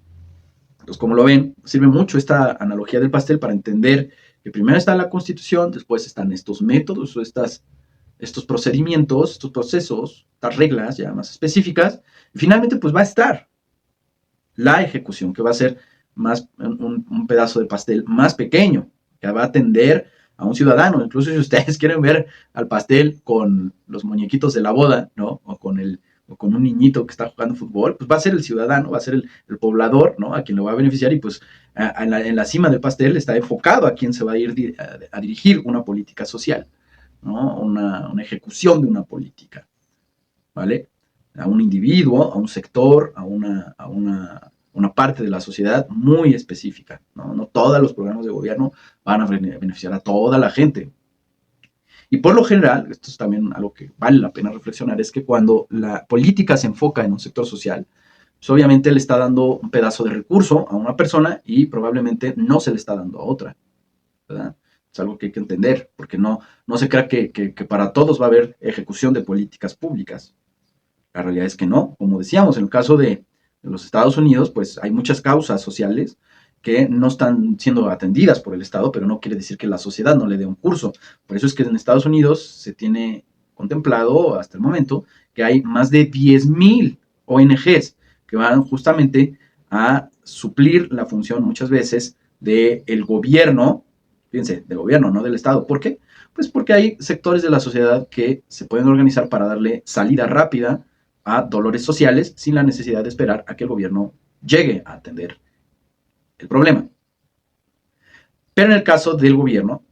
Entonces, como lo ven, sirve mucho esta analogía del pastel para entender que primero está la Constitución, después están estos métodos o estos procedimientos, estos procesos, estas reglas ya más específicas, y finalmente pues va a estar la ejecución, que va a ser más un pedazo de pastel más pequeño, que va a atender a un ciudadano. Incluso si ustedes quieren ver al pastel con los muñequitos de la boda, ¿no? O con un niñito que está jugando fútbol, pues va a ser el ciudadano, va a ser el poblador, ¿no? A quien lo va a beneficiar, y pues en la cima del pastel está enfocado a quien se va a ir a dirigir una política social, ¿no? Una ejecución de una política, ¿vale? A un individuo, a un sector, a una parte de la sociedad muy específica, ¿no? No todos los programas de gobierno van a beneficiar a toda la gente. Y por lo general, esto es también algo que vale la pena reflexionar, es que cuando la política se enfoca en un sector social, pues obviamente le está dando un pedazo de recurso a una persona y probablemente no se le está dando a otra, ¿verdad? Es algo que hay que entender, porque no se crea que para todos va a haber ejecución de políticas públicas. La realidad es que no. Como decíamos, en el caso de los Estados Unidos, pues hay muchas causas sociales que no están siendo atendidas por el Estado, pero no quiere decir que la sociedad no le dé un curso. Por eso es que en Estados Unidos se tiene contemplado hasta el momento que hay más de 10,000 ONGs que van justamente a suplir la función muchas veces del gobierno, fíjense, del gobierno, no del Estado. ¿Por qué? Pues porque hay sectores de la sociedad que se pueden organizar para darle salida rápida a dolores sociales sin la necesidad de esperar a que el gobierno llegue a atender el problema. Pero en el caso del gobierno,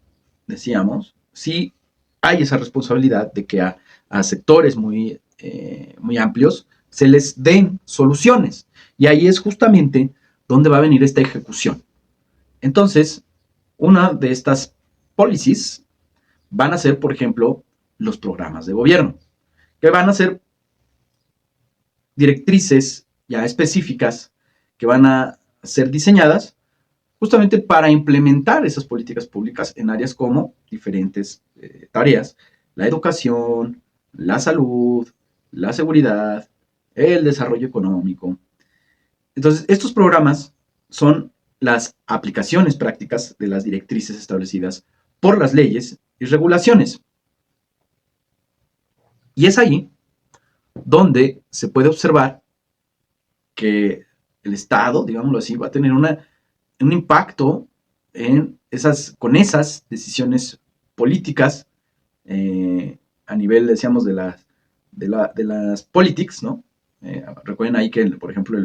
decíamos, sí hay esa responsabilidad de que a sectores muy amplios se les den soluciones. Y ahí es justamente donde va a venir esta ejecución. Entonces, una de estas policies van a ser, por ejemplo, los programas de gobierno, que van a ser directrices ya específicas que van a ser diseñadas justamente para implementar esas políticas públicas en áreas como diferentes tareas: la educación, la salud, la seguridad, el desarrollo económico. Entonces, estos programas son las aplicaciones prácticas de las directrices establecidas por las leyes y regulaciones. Y es ahí donde se puede observar que el Estado, digámoslo así, va a tener un impacto con esas decisiones políticas a nivel, decíamos, de las politics, ¿no? Recuerden ahí que, por ejemplo,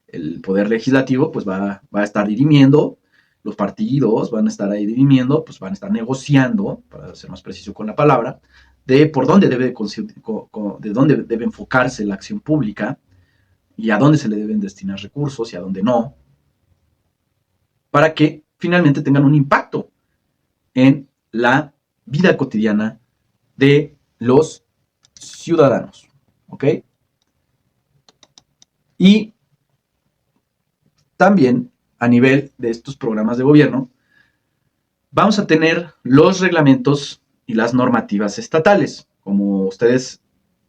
el poder legislativo pues va a estar dirimiendo, los partidos van a estar ahí dirimiendo, pues van a estar negociando, para ser más preciso con la palabra, de por dónde de dónde debe enfocarse la acción pública y a dónde se le deben destinar recursos y a dónde no, para que finalmente tengan un impacto en la vida cotidiana de los ciudadanos, ¿ok? Y también a nivel de estos programas de gobierno, vamos a tener los reglamentos y las normativas estatales. Como ustedes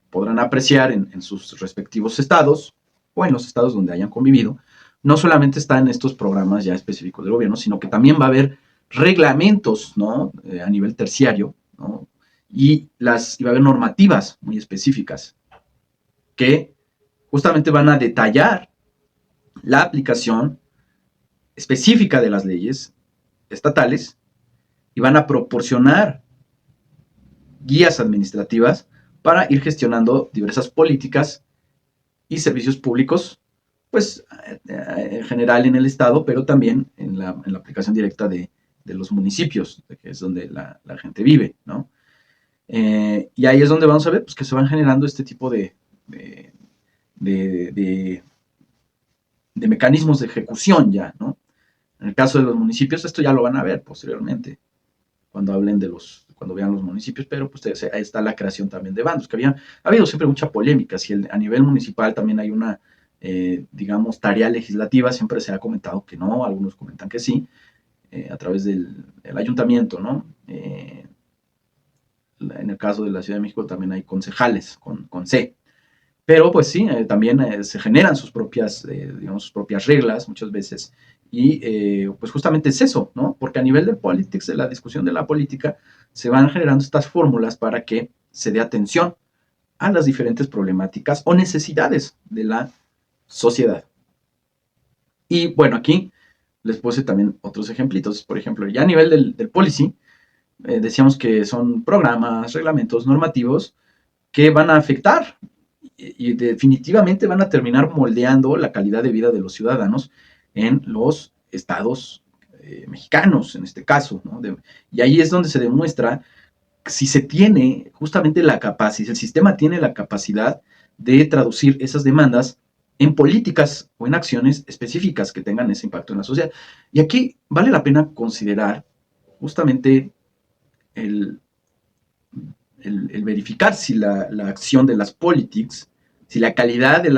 podrán apreciar en sus respectivos estados o en los estados donde hayan convivido, no solamente están estos programas ya específicos del gobierno, sino que también va a haber reglamentos, ¿no? A nivel terciario, ¿no? Y va a haber normativas muy específicas que justamente van a detallar la aplicación específica de las leyes estatales y van a proporcionar guías administrativas para ir gestionando diversas políticas y servicios públicos, pues en general en el Estado, pero también en la aplicación directa de los municipios, que es donde la gente vive, ¿no? Y ahí es donde vamos a ver pues, que se van generando este tipo de, de, de mecanismos de ejecución ya, ¿no? En el caso de los municipios, esto ya lo van a ver posteriormente, cuando hablen cuando vean los municipios, pero pues ahí está la creación también de bandos, ha habido siempre mucha polémica, si a nivel municipal también hay una, digamos, tarea legislativa, siempre se ha comentado que no, algunos comentan que sí, a través del ayuntamiento, ¿no? En el caso de la Ciudad de México también hay concejales con C, pero pues sí, también se generan sus propias, digamos, sus propias reglas muchas veces. Y pues justamente es eso, ¿no? Porque a nivel del politics, de la discusión de la política, se van generando estas fórmulas para que se dé atención a las diferentes problemáticas o necesidades de la sociedad. Y bueno, aquí les puse también otros ejemplitos. Por ejemplo, ya a nivel del policy, decíamos que son programas, reglamentos, normativos que van a afectar y definitivamente van a terminar moldeando la calidad de vida de los ciudadanos en los estados mexicanos, en este caso, ¿no? Y ahí es donde se demuestra si se tiene justamente la capacidad, si el sistema tiene la capacidad de traducir esas demandas en políticas o en acciones específicas que tengan ese impacto en la sociedad. Y aquí vale la pena considerar justamente el, el verificar si la acción de las politics, si la calidad de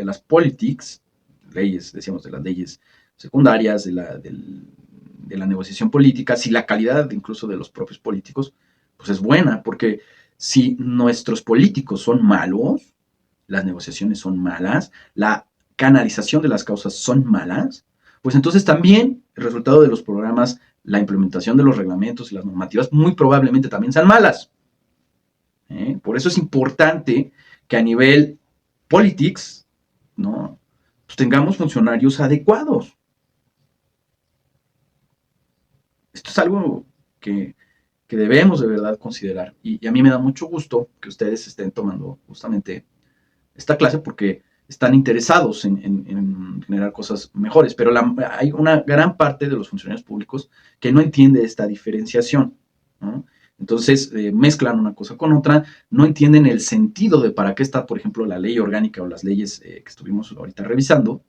las politics, leyes, decíamos, de las leyes secundarias, de la negociación política, si la calidad incluso de los propios políticos, pues es buena, porque si nuestros políticos son malos, las negociaciones son malas, la canalización de las causas son malas, pues entonces también el resultado de los programas, la implementación de los reglamentos y las normativas muy probablemente también sean malas. Por eso es importante que a nivel politics, ¿no? Pues tengamos funcionarios adecuados. Esto es algo que debemos de verdad considerar. Y a mí me da mucho gusto que ustedes estén tomando justamente esta clase porque están interesados en generar cosas mejores. Pero hay una gran parte de los funcionarios públicos que no entiende esta diferenciación, ¿no? Entonces mezclan una cosa con otra, no entienden el sentido de para qué está, por ejemplo, la ley orgánica o las leyes que estuvimos ahorita revisando,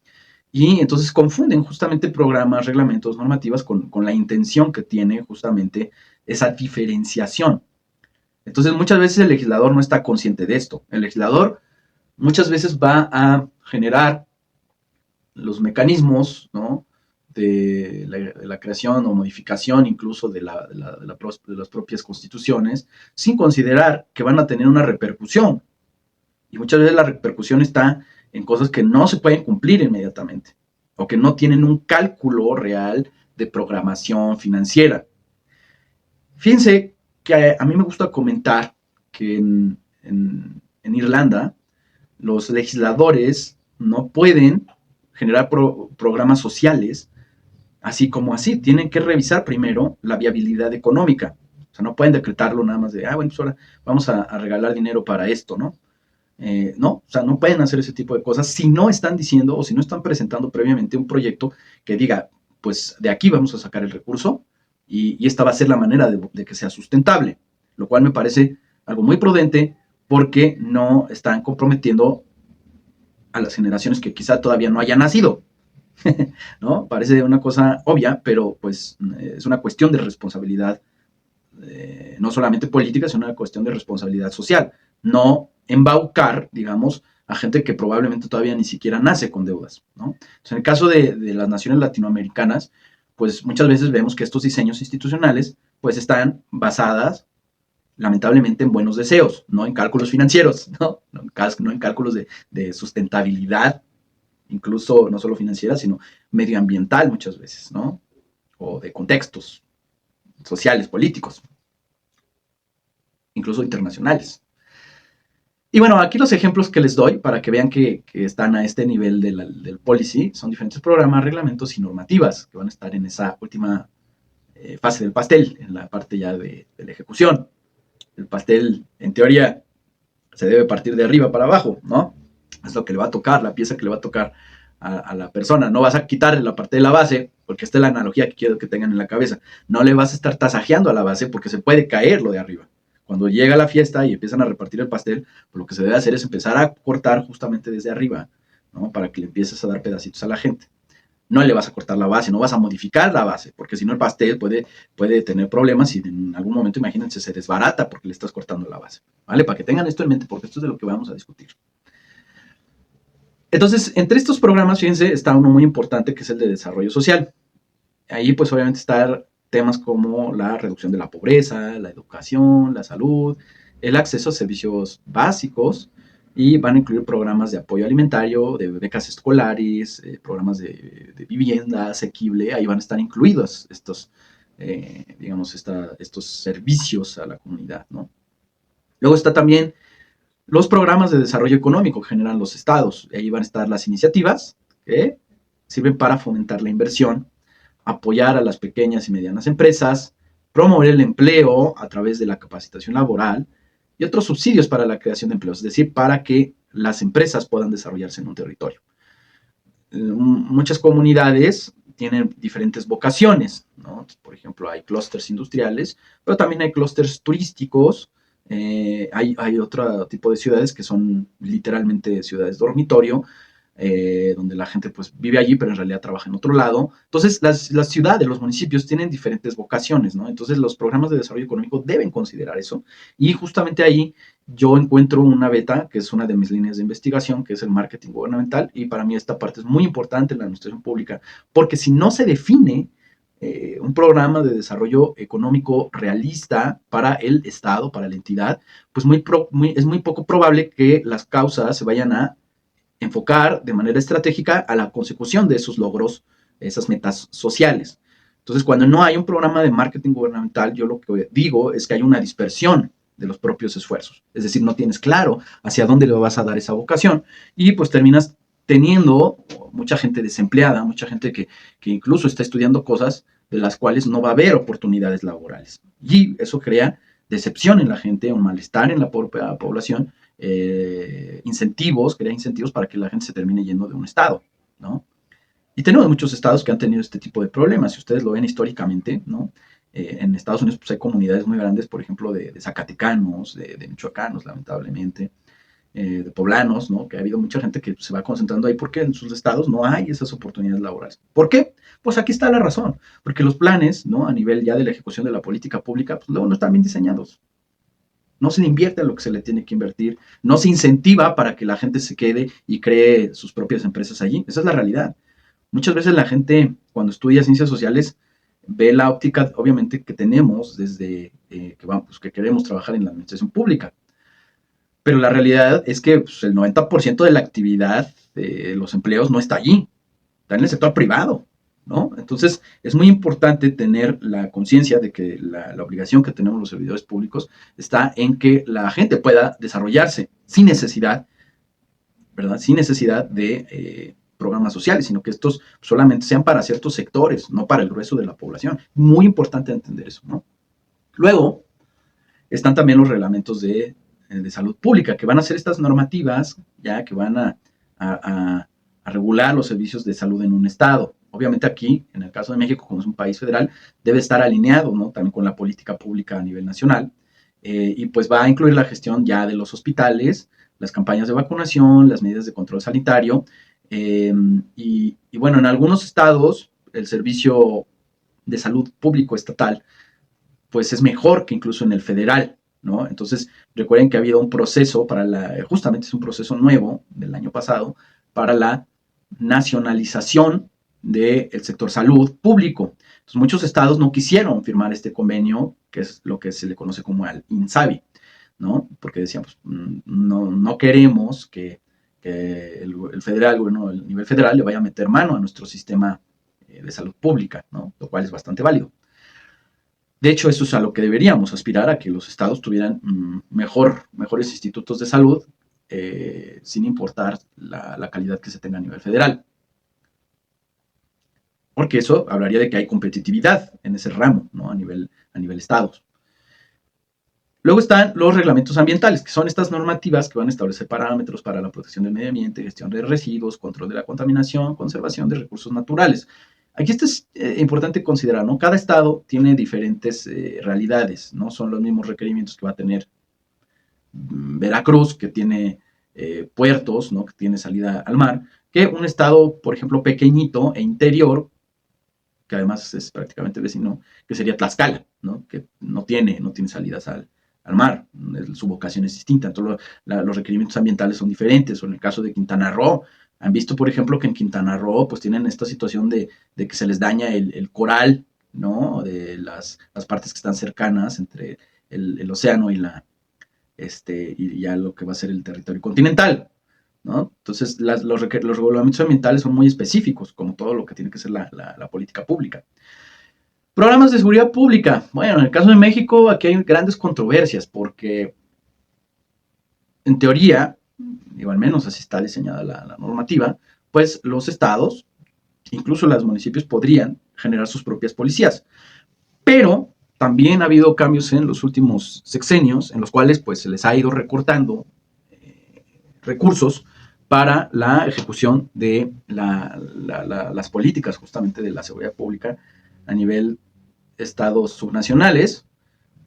y entonces confunden justamente programas, reglamentos, normativas con la intención que tiene justamente esa diferenciación. Entonces muchas veces el legislador no está consciente de esto. El legislador muchas veces va a generar los mecanismos, ¿no? de la creación o modificación incluso de las propias constituciones, sin considerar que van a tener una repercusión. Y muchas veces la repercusión está en cosas que no se pueden cumplir inmediatamente o que no tienen un cálculo real de programación financiera. Fíjense que a mí me gusta comentar que en Irlanda los legisladores no pueden generar programas sociales así como así. Tienen que revisar primero la viabilidad económica. O sea, no pueden decretarlo nada más de, bueno, pues ahora vamos a regalar dinero para esto, ¿no? No, o sea, no pueden hacer ese tipo de cosas si no están diciendo o si no están presentando previamente un proyecto que diga, pues de aquí vamos a sacar el recurso y esta va a ser la manera de que sea sustentable, lo cual me parece algo muy prudente porque no están comprometiendo a las generaciones que quizá todavía no hayan nacido. ¿No? Parece una cosa obvia, pero pues es una cuestión de responsabilidad, no solamente política, sino una cuestión de responsabilidad social. No embaucar, digamos, a gente que probablemente todavía ni siquiera nace con deudas, ¿no? Entonces, en el caso de las naciones latinoamericanas, pues muchas veces vemos que estos diseños institucionales pues están basadas lamentablemente en buenos deseos, no en cálculos financieros, no en cálculos de sustentabilidad, incluso no solo financiera, sino medioambiental muchas veces, ¿no? O de contextos sociales, políticos, incluso internacionales. Y bueno, aquí los ejemplos que les doy para que vean que están a este nivel del policy son diferentes programas, reglamentos y normativas que van a estar en esa última fase del pastel, en la parte ya de la ejecución. El pastel, en teoría, se debe partir de arriba para abajo, ¿no? Es lo que le va a tocar, la pieza que le va a tocar a la persona. No vas a quitarle la parte de la base, porque esta es la analogía que quiero que tengan en la cabeza. No le vas a estar tasajeando a la base porque se puede caer lo de arriba. Cuando llega la fiesta y empiezan a repartir el pastel, pues lo que se debe hacer es empezar a cortar justamente desde arriba, ¿no? Para que le empieces a dar pedacitos a la gente. No le vas a cortar la base, no vas a modificar la base, porque si no el pastel puede tener problemas y en algún momento, imagínense, se desbarata porque le estás cortando la base, ¿vale? Para que tengan esto en mente, porque esto es de lo que vamos a discutir. Entonces, entre estos programas, fíjense, está uno muy importante que es el de desarrollo social. Ahí, pues, obviamente, están temas como la reducción de la pobreza, la educación, la salud, el acceso a servicios básicos, y van a incluir programas de apoyo alimentario, de becas escolares, programas de vivienda asequible. Ahí van a estar incluidos estos, digamos, estos servicios a la comunidad, ¿no? Luego está también los programas de desarrollo económico que generan los estados. Ahí van a estar las iniciativas que sirven para fomentar la inversión, apoyar a las pequeñas y medianas empresas, promover el empleo a través de la capacitación laboral y otros subsidios para la creación de empleos, es decir, para que las empresas puedan desarrollarse en un territorio. Muchas comunidades tienen diferentes vocaciones, ¿no? Por ejemplo, hay clústeres industriales, pero también hay clústeres turísticos. Hay otro tipo de ciudades que son literalmente ciudades dormitorio, donde la gente pues vive allí, pero en realidad trabaja en otro lado. Entonces, las ciudades, los municipios tienen diferentes vocaciones, ¿no? Entonces, los programas de desarrollo económico deben considerar eso. Y justamente ahí yo encuentro una beta, que es una de mis líneas de investigación, que es el marketing gubernamental, y para mí esta parte es muy importante en la administración pública, porque si no se define un programa de desarrollo económico realista para el Estado, para la entidad, pues es muy poco probable que las causas se vayan a enfocar de manera estratégica a la consecución de esos logros, esas metas sociales. Entonces, cuando no hay un programa de marketing gubernamental, yo lo que digo es que hay una dispersión de los propios esfuerzos. Es decir, no tienes claro hacia dónde le vas a dar esa vocación y pues terminas teniendo mucha gente desempleada, mucha gente que incluso está estudiando cosas de las cuales no va a haber oportunidades laborales. Y eso crea decepción en la gente, un malestar en la propia población, crea incentivos para que la gente se termine yendo de un estado, ¿no? Y tenemos muchos estados que han tenido este tipo de problemas. Si ustedes lo ven históricamente, ¿no? En Estados Unidos pues, hay comunidades muy grandes, por ejemplo, de zacatecanos, de michoacanos, lamentablemente, de poblanos, ¿no? Que ha habido mucha gente que se va concentrando ahí porque en sus estados no hay esas oportunidades laborales. ¿Por qué? Pues aquí está la razón. Porque los planes, ¿no? A nivel ya de la ejecución de la política pública, pues luego no están bien diseñados. No se invierte en lo que se le tiene que invertir, no se incentiva para que la gente se quede y cree sus propias empresas allí. Esa es la realidad. Muchas veces la gente, cuando estudia ciencias sociales, ve la óptica, obviamente, que tenemos desde que queremos trabajar en la administración pública. Pero la realidad es que pues, el 90% de la actividad de los empleos no está allí, está en el sector privado, ¿no? Entonces, es muy importante tener la conciencia de que la obligación que tenemos los servidores públicos está en que la gente pueda desarrollarse sin necesidad, ¿verdad? Sin necesidad de programas sociales, sino que estos solamente sean para ciertos sectores, no para el grueso de la población. Muy importante entender eso, ¿no? Luego, están también los reglamentos de salud pública, que van a ser estas normativas, ya que van a regular los servicios de salud en un estado. Obviamente aquí, en el caso de México, como es un país federal, debe estar alineado, ¿no? También con la política pública a nivel nacional, y pues va a incluir la gestión ya de los hospitales, las campañas de vacunación, las medidas de control sanitario, y bueno, en algunos estados el servicio de salud público estatal pues es mejor que incluso en el federal, ¿no? Entonces, recuerden que ha habido un proceso justamente es un proceso nuevo del año pasado, para la nacionalización del sector salud público. Entonces, muchos estados no quisieron firmar este convenio, que es lo que se le conoce como el INSABI, ¿no? Porque decían, pues, no queremos que el federal, bueno, el nivel federal le vaya a meter mano a nuestro sistema de salud pública, ¿no? Lo cual es bastante válido. De hecho, eso es a lo que deberíamos aspirar, a que los estados tuvieran mejores institutos de salud sin importar la calidad que se tenga a nivel federal. Porque eso hablaría de que hay competitividad en ese ramo, ¿no? a nivel estados. Luego están los reglamentos ambientales, que son estas normativas que van a establecer parámetros para la protección del medio ambiente, gestión de residuos, control de la contaminación, conservación de recursos naturales. Aquí esto es importante considerar, ¿no? Cada estado tiene diferentes realidades, no son los mismos requerimientos que va a tener Veracruz, que tiene puertos, ¿no? Que tiene salida al mar, que un estado, por ejemplo, pequeñito e interior, que además es prácticamente vecino, que sería Tlaxcala, ¿no? Que no tiene salidas al mar, su vocación es distinta, entonces los requerimientos ambientales son diferentes, o en el caso de Quintana Roo, han visto, por ejemplo, que en Quintana Roo pues tienen esta situación de que se les daña el coral, ¿no? De las partes que están cercanas entre el océano y y ya lo que va a ser el territorio continental, ¿no? Entonces, los reglamentos ambientales son muy específicos, como todo lo que tiene que ser la política pública. Programas de seguridad pública. Bueno, en el caso de México, aquí hay grandes controversias, porque en teoría, digo, al menos así está diseñada la normativa, pues los estados, incluso los municipios, podrían generar sus propias policías. Pero también ha habido cambios en los últimos sexenios, en los cuales pues se les ha ido recortando recursos para la ejecución de las políticas justamente de la seguridad pública a nivel estados subnacionales,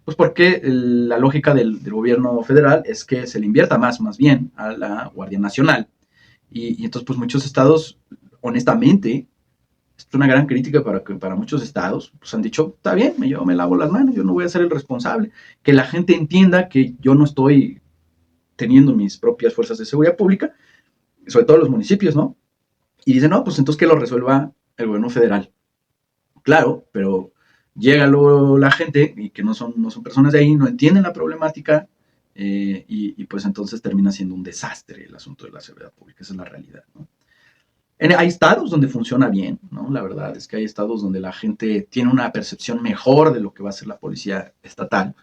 pues porque la lógica del gobierno federal es que se le invierta más bien a la Guardia Nacional. Y entonces pues muchos estados, honestamente, es una gran crítica para muchos estados, pues han dicho, está bien, yo me lavo las manos, yo no voy a ser el responsable. Que la gente entienda que yo no estoy teniendo mis propias fuerzas de seguridad pública, sobre todo los municipios, ¿no? Y dicen, no, pues entonces que lo resuelva el gobierno federal. Claro, pero llega luego la gente y que no son personas de ahí, no entienden la problemática y pues entonces termina siendo un desastre el asunto de la seguridad pública, esa es la realidad, ¿no? Hay estados donde funciona bien, ¿no? La verdad es que hay estados donde la gente tiene una percepción mejor de lo que va a ser la policía estatal.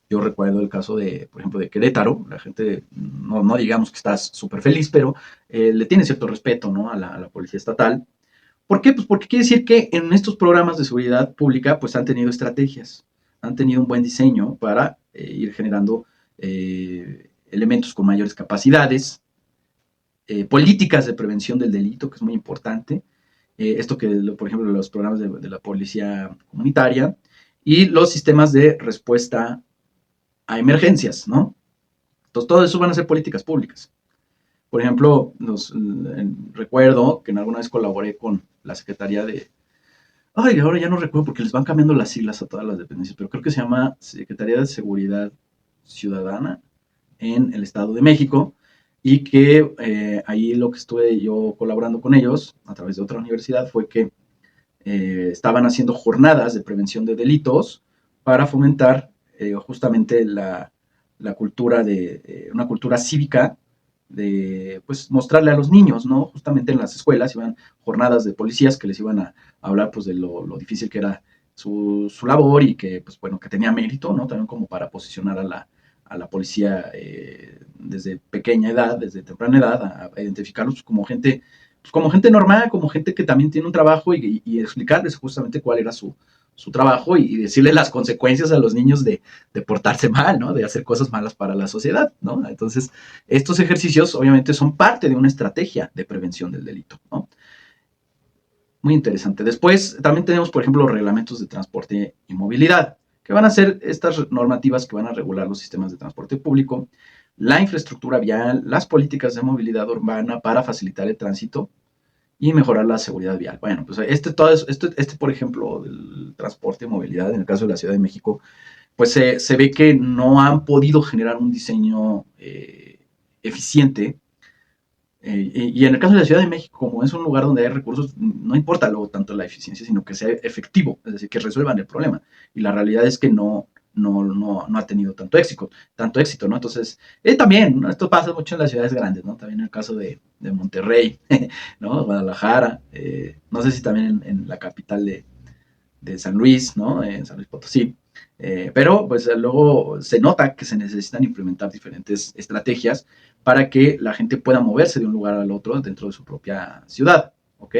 Yo recuerdo el caso de, por ejemplo, de Querétaro. La gente, no digamos que estás súper feliz, pero le tiene cierto respeto, ¿no? a la policía estatal. ¿Por qué? Pues porque quiere decir que en estos programas de seguridad pública pues han tenido estrategias, han tenido un buen diseño para ir generando elementos con mayores capacidades, políticas de prevención del delito, que es muy importante, esto que, por ejemplo, los programas de la policía comunitaria y los sistemas de respuesta a emergencias, ¿no? Entonces, todo eso van a ser políticas públicas. Por ejemplo, recuerdo que en alguna vez colaboré con la Secretaría de... Ay, ahora ya no recuerdo porque les van cambiando las siglas a todas las dependencias, pero creo que se llama Secretaría de Seguridad Ciudadana en el Estado de México, y que ahí lo que estuve yo colaborando con ellos a través de otra universidad fue que estaban haciendo jornadas de prevención de delitos para fomentar justamente la cultura una cultura cívica de pues mostrarle a los niños, ¿no? Justamente en las escuelas iban jornadas de policías que les iban a hablar pues de lo difícil que era su labor y que pues bueno, que tenía mérito, ¿no? También como para posicionar a la policía desde pequeña edad, desde temprana edad, a identificarlos como gente, pues como gente normal, como gente que también tiene un trabajo y explicarles justamente cuál era su trabajo y decirles las consecuencias a los niños de portarse mal, ¿no? De hacer cosas malas para la sociedad, ¿no? Entonces, estos ejercicios obviamente son parte de una estrategia de prevención del delito, ¿no? Muy interesante. Después también tenemos, por ejemplo, los reglamentos de transporte y movilidad, que van a ser estas normativas que van a regular los sistemas de transporte público, la infraestructura vial, las políticas de movilidad urbana para facilitar el tránsito y mejorar la seguridad vial. Bueno, pues por ejemplo, del transporte y movilidad, en el caso de la Ciudad de México, pues se ve que no han podido generar un diseño eficiente. Y en el caso de la Ciudad de México, como es un lugar donde hay recursos, no importa luego tanto la eficiencia, sino que sea efectivo, es decir, que resuelvan el problema. Y la realidad es que no ha tenido tanto éxito, ¿no? Entonces, también, ¿no? Esto pasa mucho en las ciudades grandes, ¿no? También en el caso de Monterrey, ¿no? Guadalajara, no sé si también en la capital de San Luis, ¿no? En San Luis Potosí. Pero pues luego se nota que se necesitan implementar diferentes estrategias para que la gente pueda moverse de un lugar al otro dentro de su propia ciudad, ¿ok?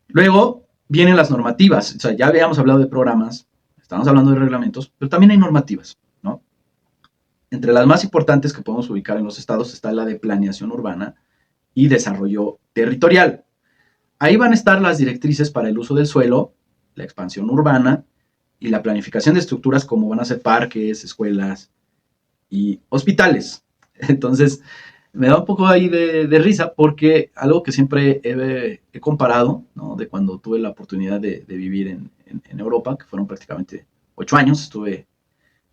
Luego vienen las normativas, o sea, ya habíamos hablado de programas, estamos hablando de reglamentos, pero también hay normativas, ¿no? Entre las más importantes que podemos ubicar en los estados está la de planeación urbana y desarrollo territorial. Ahí van a estar las directrices para el uso del suelo, la expansión urbana y la planificación de estructuras como van a ser parques, escuelas y hospitales. Entonces, me da un poco ahí de risa porque algo que siempre he comparado, ¿no? De cuando tuve la oportunidad de vivir en Europa, que fueron prácticamente 8 años, estuve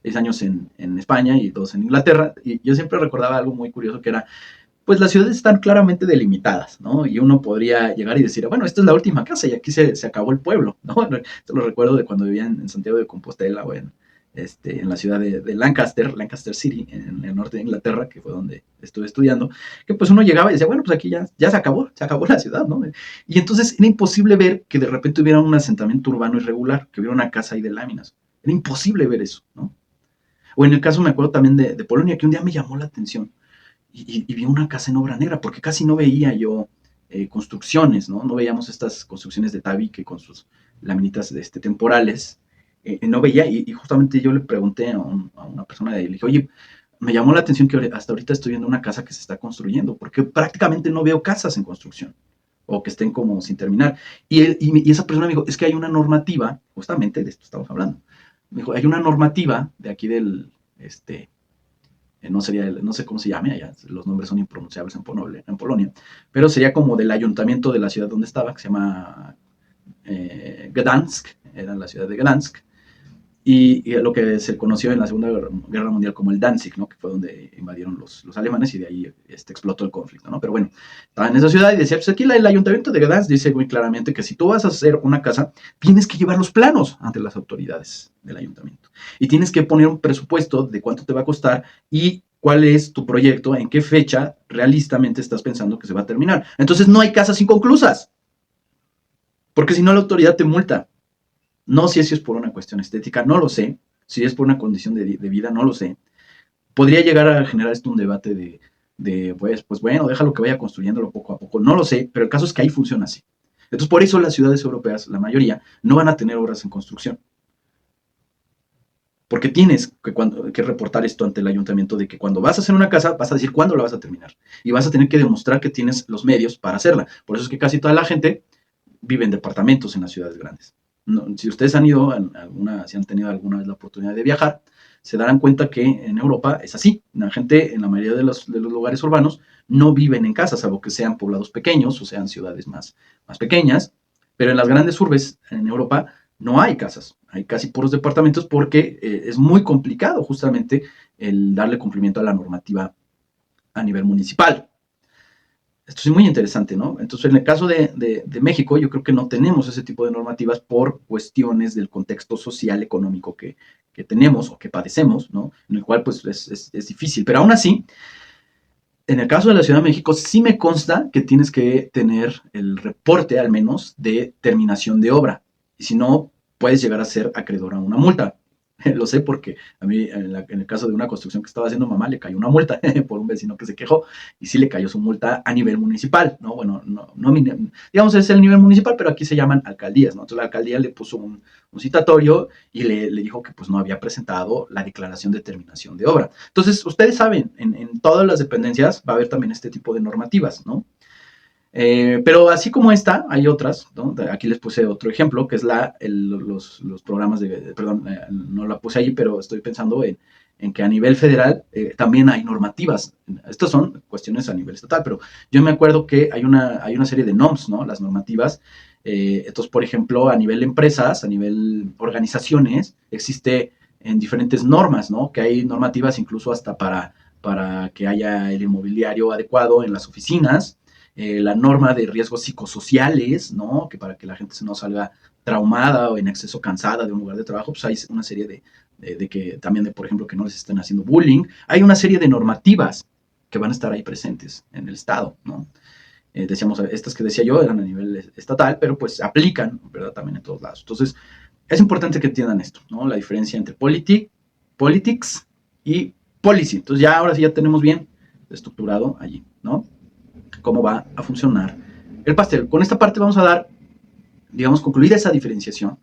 6 años en España y 2 en Inglaterra, y yo siempre recordaba algo muy curioso que era, pues las ciudades están claramente delimitadas, ¿no? Y uno podría llegar y decir, bueno, esta es la última casa y aquí se acabó el pueblo, ¿no? Esto lo recuerdo de cuando vivía en Santiago de Compostela o en la ciudad de Lancaster City, en el norte de Inglaterra, que fue donde estuve estudiando, que pues uno llegaba y decía, bueno, pues aquí ya se acabó la ciudad, ¿no? Y entonces era imposible ver que de repente hubiera un asentamiento urbano irregular, que hubiera una casa ahí de láminas. Era imposible ver eso, ¿no? O en el caso, me acuerdo también de Polonia, que un día me llamó la atención y vi una casa en obra negra, porque casi no veía yo construcciones, ¿no? No veíamos estas construcciones de tabique con sus laminitas temporales, no veía, y justamente yo le pregunté a una persona de ahí, le dije, oye, me llamó la atención que hasta ahorita estoy viendo una casa que se está construyendo, porque prácticamente no veo casas en construcción, o que estén como sin terminar. Y esa persona me dijo, es que hay una normativa, justamente de esto estamos hablando, me dijo, hay una normativa de aquí del, no sé cómo se llame, allá los nombres son impronunciables en Polonia, pero sería como del ayuntamiento de la ciudad donde estaba, que se llama Gdansk, era la ciudad de Gdansk, y lo que se conoció en la Segunda Guerra Mundial como el Danzig, ¿no? Que fue donde invadieron los alemanes y de ahí explotó el conflicto, ¿no? Pero bueno, estaba en esa ciudad y decía, pues aquí el ayuntamiento de Gdansk dice muy claramente que si tú vas a hacer una casa, tienes que llevar los planos ante las autoridades del ayuntamiento y tienes que poner un presupuesto de cuánto te va a costar y cuál es tu proyecto, en qué fecha realistamente estás pensando que se va a terminar. Entonces no hay casas inconclusas, porque si no la autoridad te multa. No sé si es por una cuestión estética, no lo sé. Si es por una condición de vida, no lo sé. Podría llegar a generar esto un debate pues bueno, déjalo que vaya construyéndolo poco a poco. No lo sé, pero el caso es que ahí funciona así. Entonces, por eso las ciudades europeas, la mayoría, no van a tener obras en construcción. Porque tienes que reportar esto ante el ayuntamiento de que cuando vas a hacer una casa, vas a decir cuándo la vas a terminar. Y vas a tener que demostrar que tienes los medios para hacerla. Por eso es que casi toda la gente vive en departamentos en las ciudades grandes. No, si ustedes si han tenido alguna vez la oportunidad de viajar, se darán cuenta que en Europa es así. La gente en la mayoría de los lugares urbanos no viven en casas, salvo que sean poblados pequeños o sean ciudades más pequeñas. Pero en las grandes urbes en Europa no hay casas, hay casi puros departamentos porque es muy complicado justamente el darle cumplimiento a la normativa a nivel municipal. Esto es muy interesante, ¿no? Entonces, en el caso de México, yo creo que no tenemos ese tipo de normativas por cuestiones del contexto social, económico que tenemos o que padecemos, ¿no? En el cual, pues, es difícil. Pero aún así, en el caso de la Ciudad de México, sí me consta que tienes que tener el reporte, al menos, de terminación de obra. Y si no, puedes llegar a ser acreedor a una multa. Lo sé porque a mí, en el caso de una construcción que estaba haciendo mamá, le cayó una multa por un vecino que se quejó y sí le cayó su multa a nivel municipal, ¿no? Bueno, no digamos es el nivel municipal, pero aquí se llaman alcaldías, ¿no? Entonces la alcaldía le puso un citatorio y le dijo que pues no había presentado la declaración de terminación de obra. Entonces, ustedes saben, en todas las dependencias va a haber también este tipo de normativas, ¿no? Pero así como esta, hay otras, ¿no? Aquí les puse otro ejemplo, que es los programas perdón, no la puse ahí, pero estoy pensando en que a nivel federal también hay normativas. Estas son cuestiones a nivel estatal, pero yo me acuerdo que hay una serie de NOMS, ¿no? Las normativas. Entonces, por ejemplo, a nivel empresas, a nivel organizaciones, existe en diferentes normas, ¿no? Que hay normativas incluso hasta para que haya el inmobiliario adecuado en las oficinas, la norma de riesgos psicosociales, ¿no? Que para que la gente no salga traumada o en exceso cansada de un lugar de trabajo, pues hay una serie de que también, por ejemplo, que no les estén haciendo bullying. Hay una serie de normativas que van a estar ahí presentes en el Estado, ¿no? Decíamos, estas que decía yo eran a nivel estatal, pero pues aplican, ¿verdad? También en todos lados. Entonces, es importante que entiendan esto, ¿no? La diferencia entre politics y policy. Entonces ya ahora sí ya tenemos bien estructurado allí, ¿no? Cómo va a funcionar el pastel. Con esta parte vamos a dar, digamos, concluida esa diferenciación,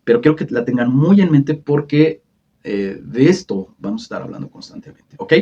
pero quiero que la tengan muy en mente porque de esto vamos a estar hablando constantemente, ¿ok?